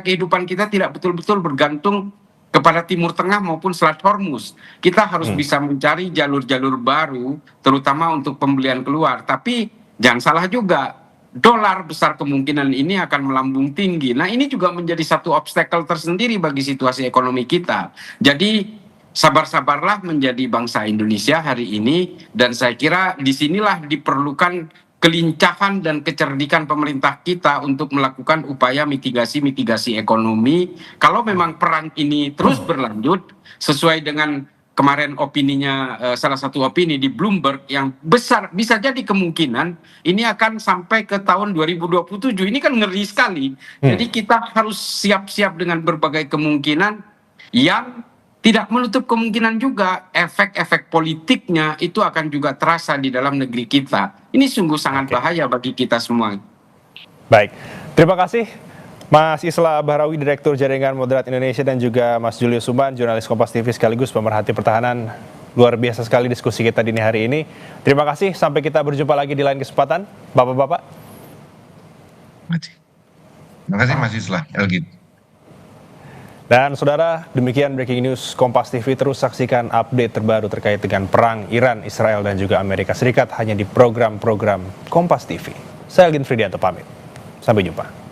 kehidupan kita tidak betul-betul bergantung kepada Timur Tengah maupun Selat Hormuz. Kita harus bisa mencari jalur-jalur baru, terutama untuk pembelian keluar. Tapi jangan salah juga, dolar besar kemungkinan ini akan melambung tinggi. Nah, ini juga menjadi satu obstacle tersendiri bagi situasi ekonomi kita. Jadi sabar-sabarlah menjadi bangsa Indonesia hari ini, dan saya kira disinilah diperlukan kelincahan dan kecerdikan pemerintah kita untuk melakukan upaya mitigasi ekonomi. Kalau memang perang ini terus berlanjut, sesuai dengan kemarin opininya, salah satu opini di Bloomberg yang besar, bisa jadi kemungkinan ini akan sampai ke tahun 2027. Ini kan ngeri sekali. Jadi kita harus siap-siap dengan berbagai kemungkinan yang tidak menutup kemungkinan juga efek-efek politiknya itu akan juga terasa di dalam negeri kita. Ini sungguh sangat bahaya bagi kita semua. Baik, terima kasih Mas Islah Bahrawi, Direktur Jaringan Moderat Indonesia, dan juga Mas Julius Suman, jurnalis Kompas TV sekaligus pemerhati pertahanan. Luar biasa sekali diskusi kita dini hari ini. Terima kasih, sampai kita berjumpa lagi di lain kesempatan, Bapak-Bapak. Terima kasih Mas Islah, Elgin. Dan saudara, demikian breaking news Kompas TV. Terus saksikan update terbaru terkait dengan perang Iran, Israel, dan juga Amerika Serikat hanya di program-program Kompas TV. Saya Elgin Fridianto pamit. Sampai jumpa.